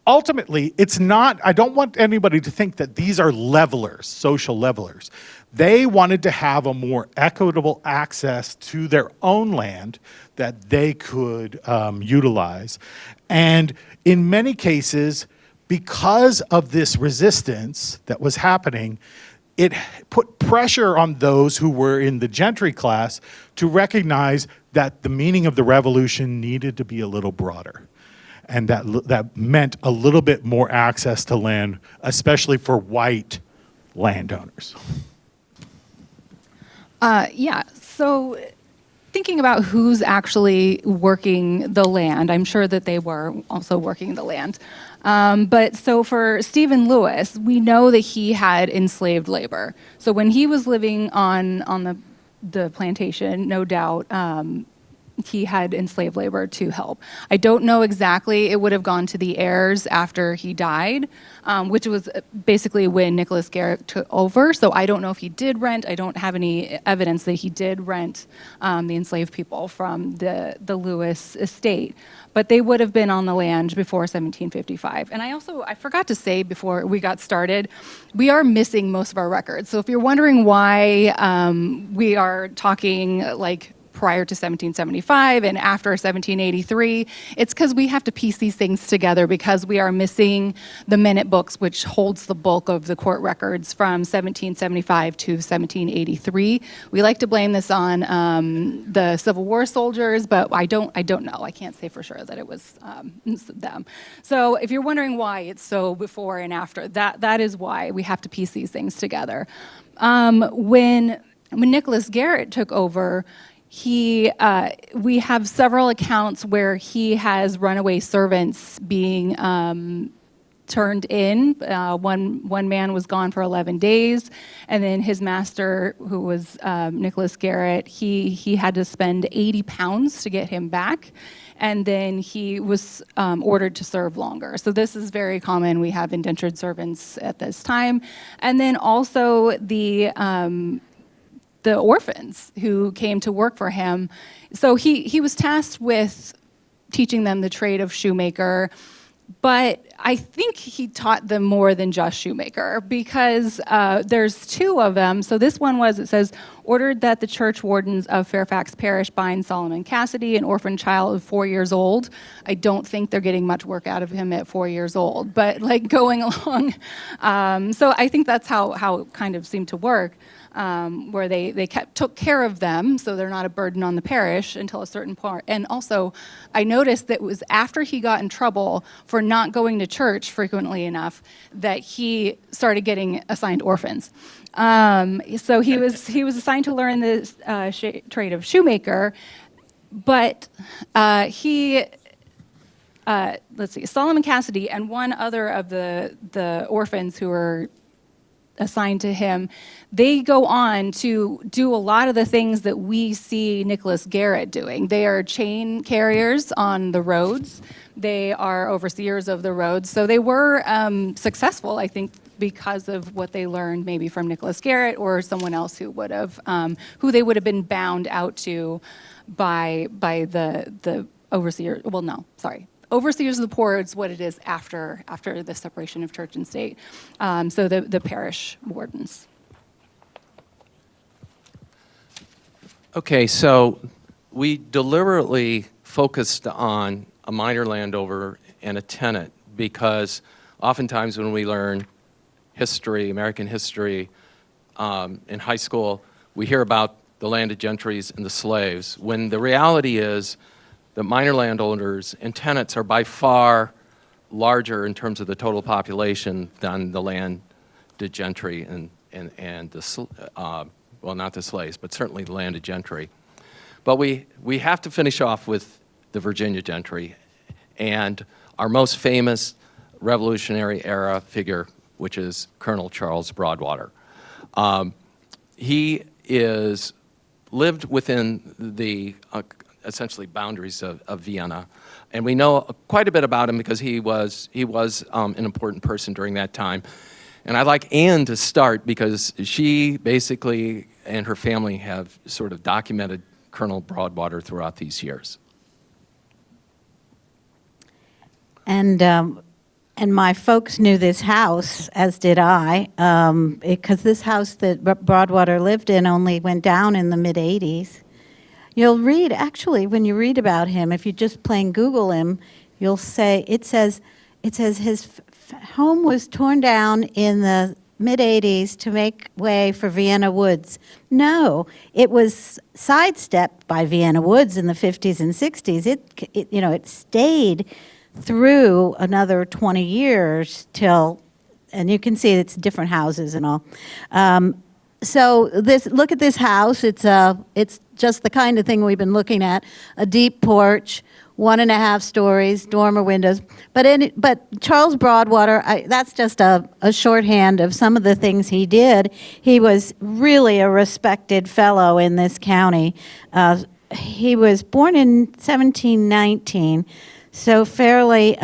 ultimately, it's not, I don't want anybody to think that these are levelers, social levelers. They wanted to have a more equitable access to their own land that they could utilize. And in many cases, because of this resistance that was happening, it put pressure on those who were in the gentry class to recognize that the meaning of the revolution needed to be a little broader. And that meant a little bit more access to land, especially for white landowners. Yeah, so thinking about who's actually working the land, I'm sure that they were also working the land. But so for Stephen Lewis, we know that he had enslaved labor. So when he was living on the plantation, no doubt, he had enslaved labor to help. I don't know exactly, it would have gone to the heirs after he died, which was basically when Nicholas Garrett took over. So I don't know if he did rent. I don't have any evidence that he did rent the enslaved people from the Lewis estate. But they would have been on the land before 1755. And I forgot to say before we got started, we are missing most of our records. So if you're wondering why we are talking like prior to 1775 and after 1783, it's because we have to piece these things together because we are missing the minute books, which holds the bulk of the court records from 1775 to 1783. We like to blame this on the Civil War soldiers, but I don't know. I can't say for sure that it was them. So if you're wondering why it's so before and after, that is why we have to piece these things together. When Nicholas Garrett took over, we have several accounts where he has runaway servants being turned in. One man was gone for 11 days, and then his master, who was Nicholas Garrett, he had to spend 80 pounds to get him back, and then he was ordered to serve longer. So this is very common. We have indentured servants at this time, and then also the orphans who came to work for him. So he was tasked with teaching them the trade of shoemaker, but I think he taught them more than just shoemaker because there's two of them. So this one it says, ordered that the church wardens of Fairfax Parish bind Solomon Cassidy, an orphan child of 4 years old. I don't think they're getting much work out of him at 4 years old, but like going along. So I think that's how it kind of seemed to work. Where they took care of them so they're not a burden on the parish until a certain point. And also, I noticed that it was after he got in trouble for not going to church frequently enough that he started getting assigned orphans. So he was assigned to learn the trade of shoemaker, but let's see, Solomon Cassidy and one other of the orphans who were assigned to him, they go on to do a lot of the things that we see Nicholas Garrett doing. They are chain carriers on the roads. They are overseers of the roads. So they were successful, I think, because of what they learned maybe from Nicholas Garrett or someone else who they would have been bound out to by the overseer. Well, no, sorry. overseers of the poor is what it is after the separation of church and state. So the parish wardens. Okay, so we deliberately focused on a minor landowner and a tenant because oftentimes when we learn history, American history, in high school, we hear about the landed gentries and the slaves, when the reality is that minor landowners and tenants are by far larger in terms of the total population than the landed gentry and the, well, not the slaves, but certainly the landed gentry. But we have to finish off with the Virginia gentry and our most famous Revolutionary era figure, which is Colonel Charles Broadwater. He lived within the essentially boundaries of Vienna, and we know quite a bit about him because he was an important person during that time. And I'd like Anne to start because she basically and her family have sort of documented Colonel Broadwater throughout these years. And my folks knew this house, as did I, because this house that Broadwater lived in only went down in the mid-'80s. You'll read, actually, when you read about him, if you just plain Google him, you'll say, it says his home was torn down in the mid-'80s to make way for Vienna Woods. No, it was sidestepped by Vienna Woods in the 50s and 60s. It stayed through another 20 years till, and you can see it's different houses and all. So look at this house. It's just the kind of thing we've been looking at. A deep porch, 1.5 stories, dormer windows. But Charles Broadwater, that's just a shorthand of some of the things he did. He was really a respected fellow in this county. He was born in 1719. So fairly,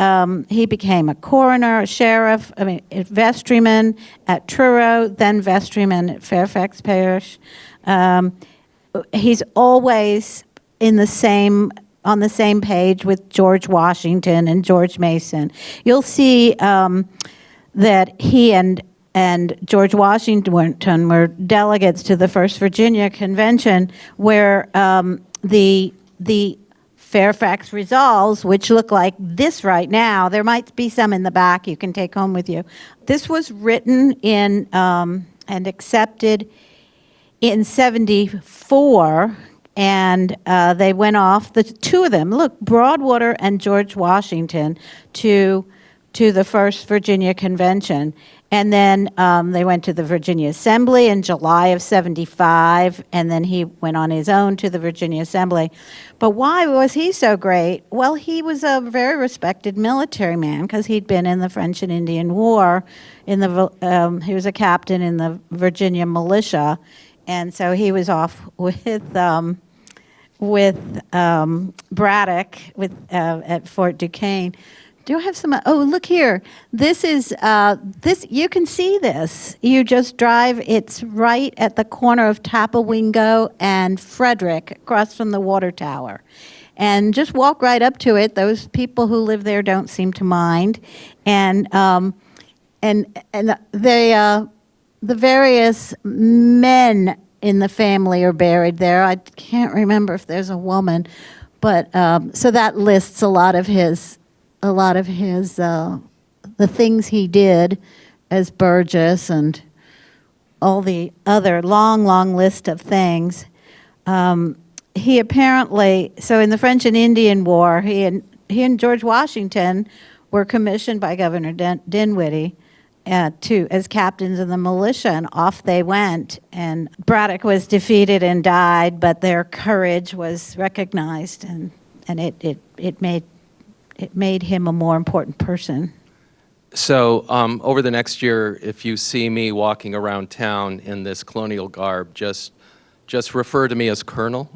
he became a coroner, a sheriff, a vestryman at Truro, then vestryman at Fairfax Parish. He's always on the same page with George Washington and George Mason. You'll see that he and George Washington were delegates to the First Virginia Convention, where the Fairfax Resolves, which look like this right now. There might be some in the back you can take home with you. This was written in and accepted in 74, and they went off, the two of them, look, Broadwater and George Washington, to the First Virginia Convention. And then they went to the Virginia Assembly in July of 75, and then he went on his own to the Virginia Assembly. But why was he so great? Well, he was a very respected military man because he'd been in the French and Indian War. He was a captain in the Virginia militia, and so he was off with Braddock at Fort Duquesne. Do I have some? Oh, look here. This is, you can see this. You just drive, it's right at the corner of Tapawingo and Frederick, across from the water tower. And just walk right up to it. Those people who live there don't seem to mind. And the various men in the family are buried there. I can't remember if there's a woman, but, so that lists a lot of his the things he did as Burgess and all the other long list of things. He apparently, so in the French and Indian War, he and George Washington were commissioned by Governor Dinwiddie as captains of the militia, and off they went. And Braddock was defeated and died, but their courage was recognized, and it made him a more important person. So over the next year, if you see me walking around town in this colonial garb, just refer to me as Colonel.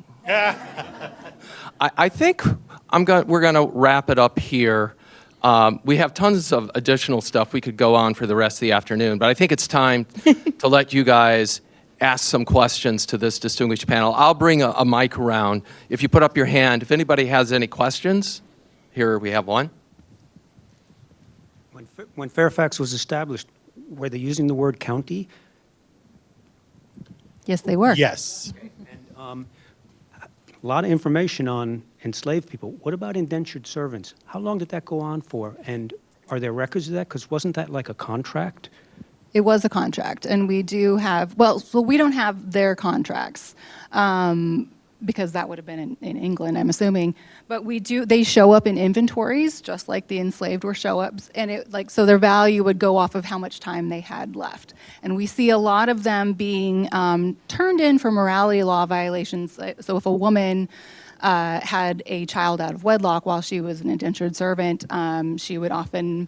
I think we're going to wrap it up here. We have tons of additional stuff we could go on for the rest of the afternoon, but I think it's time to let you guys ask some questions to this distinguished panel. I'll bring a mic around. If you put up your hand, if anybody has any questions, here we have one. When Fairfax was established, were they using the word county? Yes, they were. Yes. A lot of information on enslaved people. What about indentured servants? How long did that go on for? And are there records of that? Because wasn't that like a contract? It was a contract, and we do have, well, so we don't have their contracts, because that would have been in England, I'm assuming. But we do, they show up in inventories, just like the enslaved were show-ups, and it, like, so their value would go off of how much time they had left. And we see a lot of them being turned in for morality law violations. So if a woman had a child out of wedlock while she was an indentured servant, she would often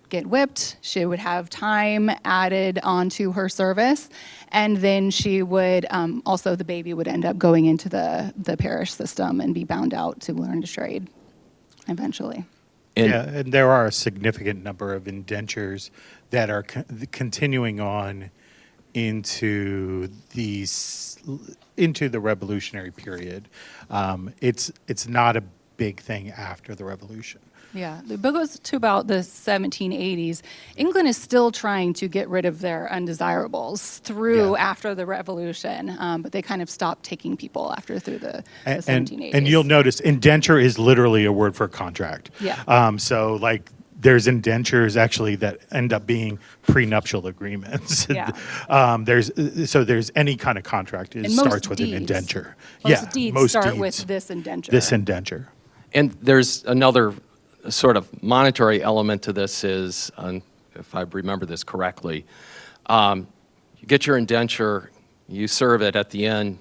get whipped. She would have time added onto her service, and then she would also, the baby would end up going into the parish system and be bound out to learn to trade eventually. And Yeah, and there are a significant number of indentures that are continuing on into the Revolutionary period. It's not a big thing after the Revolution. Yeah, the book goes to about the 1780s. England is still trying to get rid of their undesirables through Yeah. after the Revolution, but they kind of stopped taking people through the And 1780s. and you'll notice indenture is literally a word for contract. Yeah. So like there's indentures actually that end up being prenuptial agreements. Yeah. There's any kind of contract. It And most starts with an deeds- indenture. Most deeds start with this indenture. This indenture. And there's another sort of monetary element to this is, if I remember this correctly, you get your indenture, you serve it, at the end,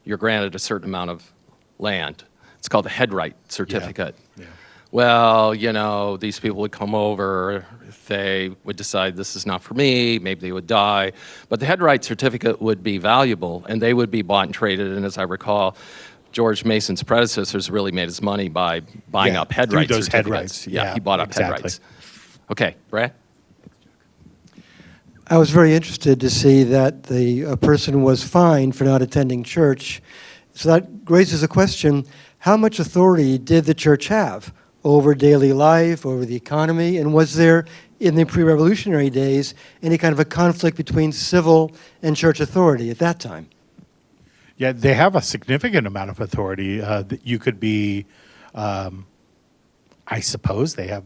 you're granted a certain amount of land. It's called a headright certificate. Yeah. Well, you know, these people would come over, they would decide this is not for me, maybe they would die, but the headright certificate would be valuable, and they would be bought and traded, and as I recall, George Mason's predecessors really made his money by buying Yeah, up through headright those certificates. headrights. Yeah, he bought up exactly. headrights. Okay, Brad? I was very interested to see that a person was fined for not attending church. So that raises a question, how much authority did the church have over daily life, over the economy, and was there, in the pre-revolutionary days, any kind of a conflict between civil and church authority at that time? Yeah, they have a significant amount of authority. That you could be, I suppose they have,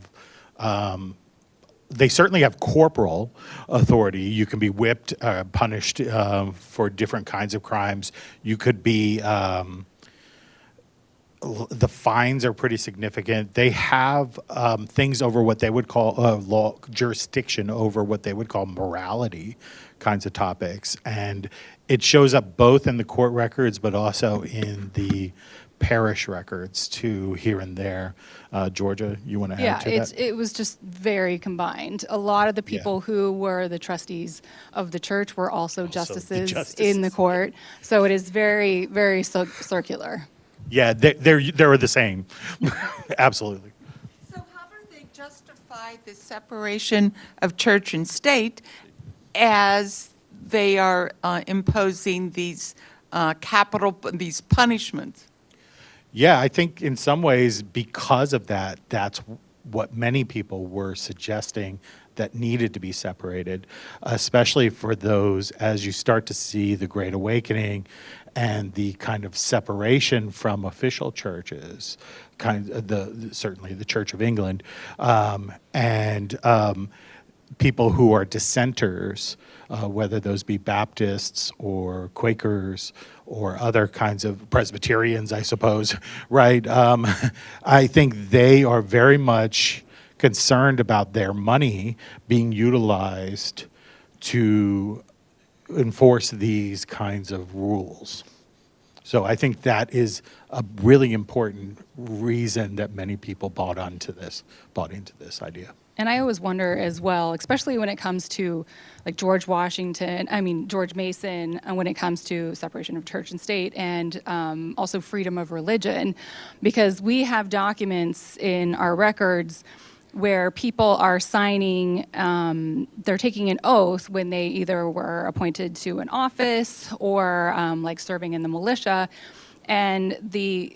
they certainly have corporal authority. You can be whipped, punished for different kinds of crimes. You could be, the fines are pretty significant. They have things over what they would call law jurisdiction over what they would call morality kinds of topics. And it shows up both in the court records, but also in the parish records too, here and there. Georgia, you want to add to that? It was just very combined. A lot of the people who were the trustees of the church were also the justices in the justices. court. So it is very, very circular. Yeah, they're the same. Absolutely. So how do they justify the separation of church and state as they are imposing these these punishments? Yeah, I think in some ways because of that, that's what many people were suggesting that needed to be separated, especially for those as you start to see the Great Awakening and the kind of separation from official churches, certainly the Church of England, and people who are dissenters, whether those be Baptists or Quakers or other kinds of Presbyterians, I suppose, right? I think they are very much concerned about their money being utilized to enforce these kinds of rules. So I think that is a really important reason that many people bought into this idea. And I always wonder as well, especially when it comes to like George Mason, and when it comes to separation of church and state, and also freedom of religion, because we have documents in our records where people are signing, they're taking an oath when they either were appointed to an office or like serving in the militia. And the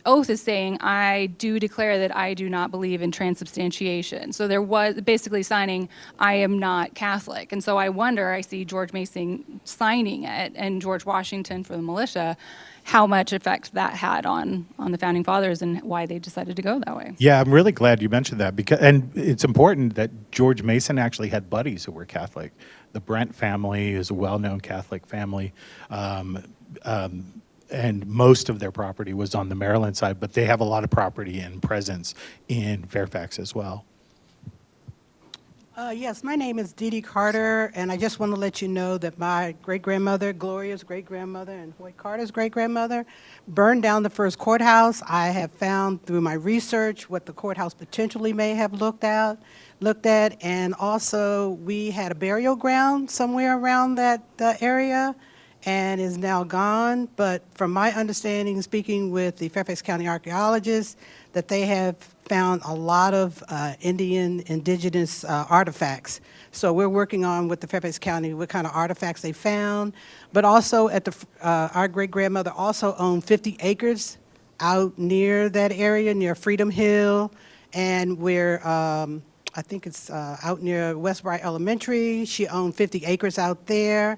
oath is saying, I do declare that I do not believe in transubstantiation. So there was basically signing, I am not Catholic. And so I wonder, I see George Mason signing it and George Washington for the militia, how much effect that had on the founding fathers and why they decided to go that way. Yeah, I'm really glad you mentioned that, because, and it's important that George Mason actually had buddies who were Catholic. The Brent family is a well-known Catholic family. And most of their property was on the Maryland side, but they have a lot of property and presence in Fairfax as well. Yes, my name is Dee Dee Carter, and I just want to let you know that my great-grandmother, Gloria's great-grandmother, and Hoyt Carter's great-grandmother burned down the first courthouse. I have found through my research what the courthouse potentially may have looked at, and also we had a burial ground somewhere around that area, and is now gone. But from my understanding, speaking with the Fairfax County archaeologists, that they have found a lot of indigenous artifacts. So we're working on with the Fairfax County what kind of artifacts they found. But also at our great-grandmother also owned 50 acres out near that area, near Freedom Hill, and where I think it's out near Westbright Elementary. She owned 50 acres out there.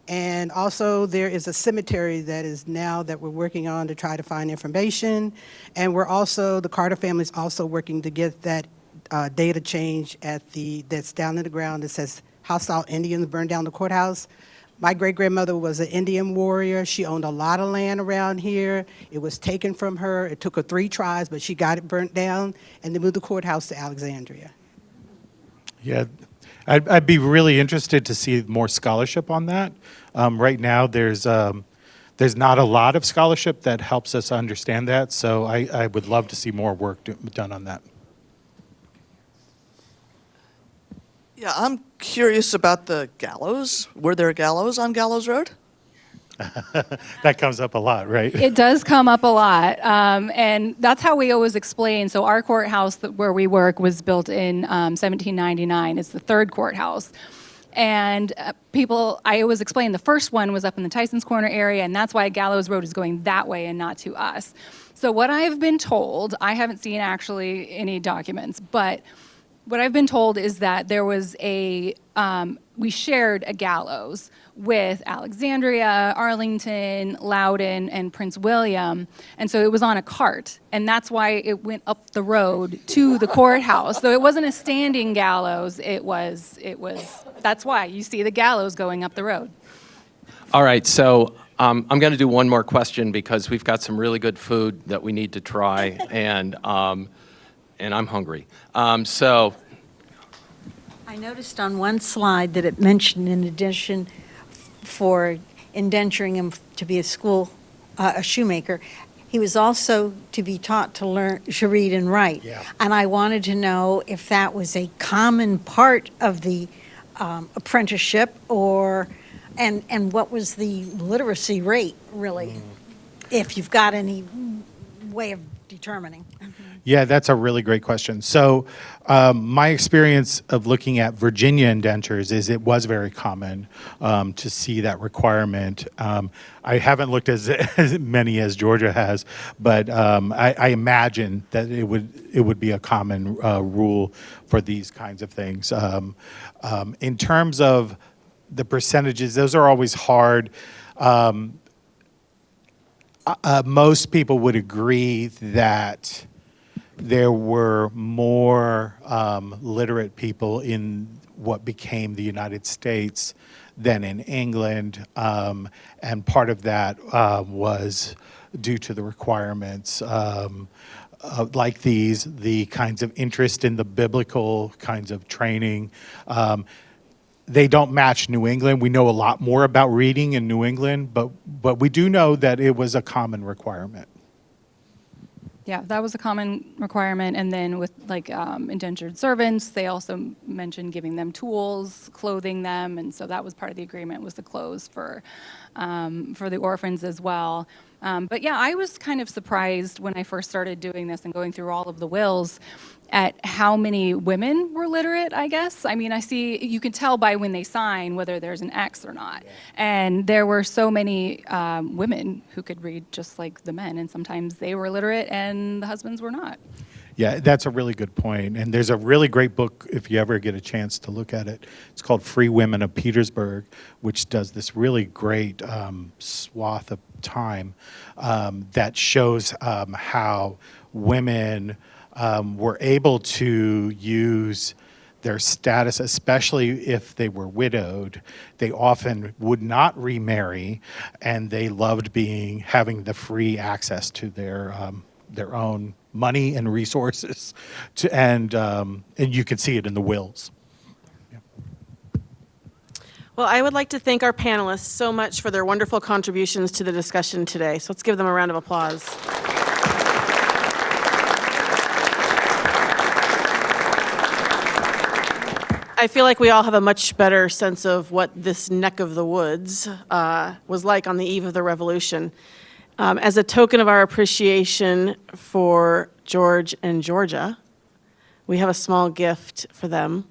And also there is a cemetery that is now that we're working on to try to find information. And we're also, the Carter family is also working to get that data change that's down in the ground that says hostile Indians burned down the courthouse. My great-grandmother was an Indian warrior. She owned a lot of land around here. It was taken from her. It took her 3 tries, but she got it burnt down, and they moved the courthouse to Alexandria. Yeah, I'd be really interested to see more scholarship on that. Right now, there's not a lot of scholarship that helps us understand that, so I would love to see more work done on that. Yeah, I'm curious about the gallows. Were there gallows on Gallows Road? That comes up a lot, right? It does come up a lot, and that's how we always explain. So our courthouse where we work was built in 1799. It's the 3rd courthouse. And I always explain the first one was up in the Tyson's Corner area, and that's why Gallows Road is going that way and not to us. So what I've been told, I haven't seen actually any documents, but what I've been told is that there was we shared a gallows with Alexandria, Arlington, Loudoun, and Prince William. And so it was on a cart. And that's why it went up the road to the courthouse. So it wasn't a standing gallows. That's why you see the gallows going up the road. All right, so I'm going to do one more question because we've got some really good food that we need to try, and I'm hungry. I noticed on one slide that it mentioned, in addition for indenturing him to be a shoemaker, he was also to be taught to read and write. Yeah. And I wanted to know if that was a common part of the apprenticeship, and what was the literacy rate, really, if you've got any way of determining. Yeah, that's a really great question. So my experience of looking at Virginia indentures is it was very common to see that requirement. I haven't looked as many as Georgia has, but I imagine that it would be a common rule for these kinds of things. In terms of the percentages, those are always hard. Most people would agree that there were more literate people in what became the United States than in England, and part of that was due to the requirements like the kinds of interest in the biblical kinds of training. They don't match New England. We know a lot more about reading in New England, but we do know that it was a common requirement. Yeah, that was a common requirement. And then with indentured servants, they also mentioned giving them tools, clothing them, and so that was part of the agreement, was the clothes for the orphans as well. But yeah, I was kind of surprised when I first started doing this and going through all of the wills at how many women were literate, I guess. I mean, you can tell by when they sign whether there's an X or not. Yeah. And there were so many women who could read just like the men, and sometimes they were literate and the husbands were not. Yeah, that's a really good point. And there's a really great book, if you ever get a chance to look at it. It's called Free Women of Petersburg, which does this really great swath of time that shows how women were able to use their status, especially if they were widowed. They often would not remarry, and they loved having the free access to their own money and resources, and you can see it in the wills. Yeah. Well, I would like to thank our panelists so much for their wonderful contributions to the discussion today. So let's give them a round of applause. I feel like we all have a much better sense of what this neck of the woods was like on the eve of the revolution. As a token of our appreciation for George and Georgia, we have a small gift for them.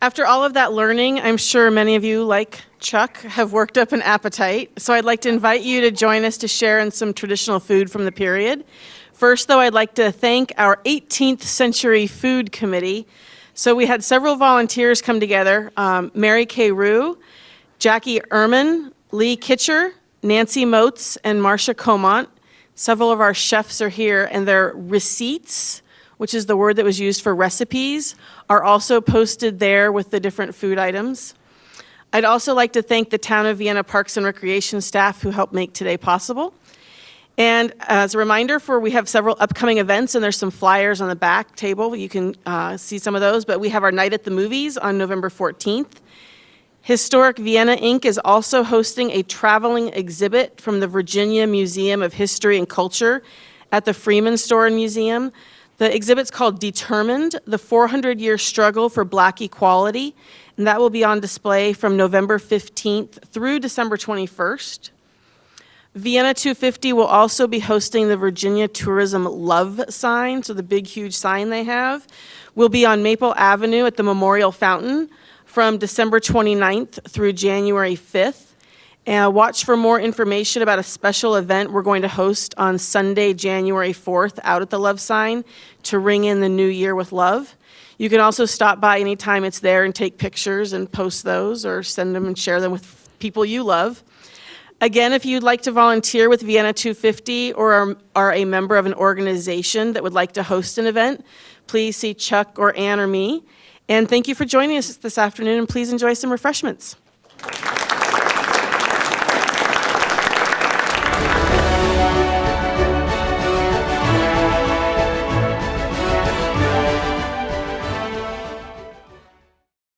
After all of that learning, I'm sure many of you, like Chuck, have worked up an appetite. So I'd like to invite you to join us to share in some traditional food from the period. First, though, I'd like to thank our 18th century food committee. So we had several volunteers come together, Mary Kay Rue, Jackie Ehrman, Lee Kitcher, Nancy Motes, and Marcia Comont. Several of our chefs are here, and their receipts, which is the word that was used for recipes, are also posted there with the different food items. I'd also like to thank the Town of Vienna Parks and Recreation staff who helped make today possible. And as a reminder, we have several upcoming events, and there's some flyers on the back table. You can see some of those, but we have our Night at the Movies on November 14th. Historic Vienna, Inc. is also hosting a traveling exhibit from the Virginia Museum of History and Culture at the Freeman Store and Museum. The exhibit's called Determined, the 400-Year Struggle for Black Equality, and that will be on display from November 15th through December 21st. ViennaVA250 will also be hosting the Virginia Tourism Love sign, so the big, huge sign they have, will be on Maple Avenue at the Memorial Fountain from December 29th through January 5th. And watch for more information about a special event we're going to host on Sunday, January 4th, out at the Love sign to ring in the new year with love. You can also stop by anytime it's there and take pictures and post those, or send them and share them with people you love. Again, if you'd like to volunteer with ViennaVA250 or are a member of an organization that would like to host an event, please see Chuck or Ann or me. And thank you for joining us this afternoon, and please enjoy some refreshments.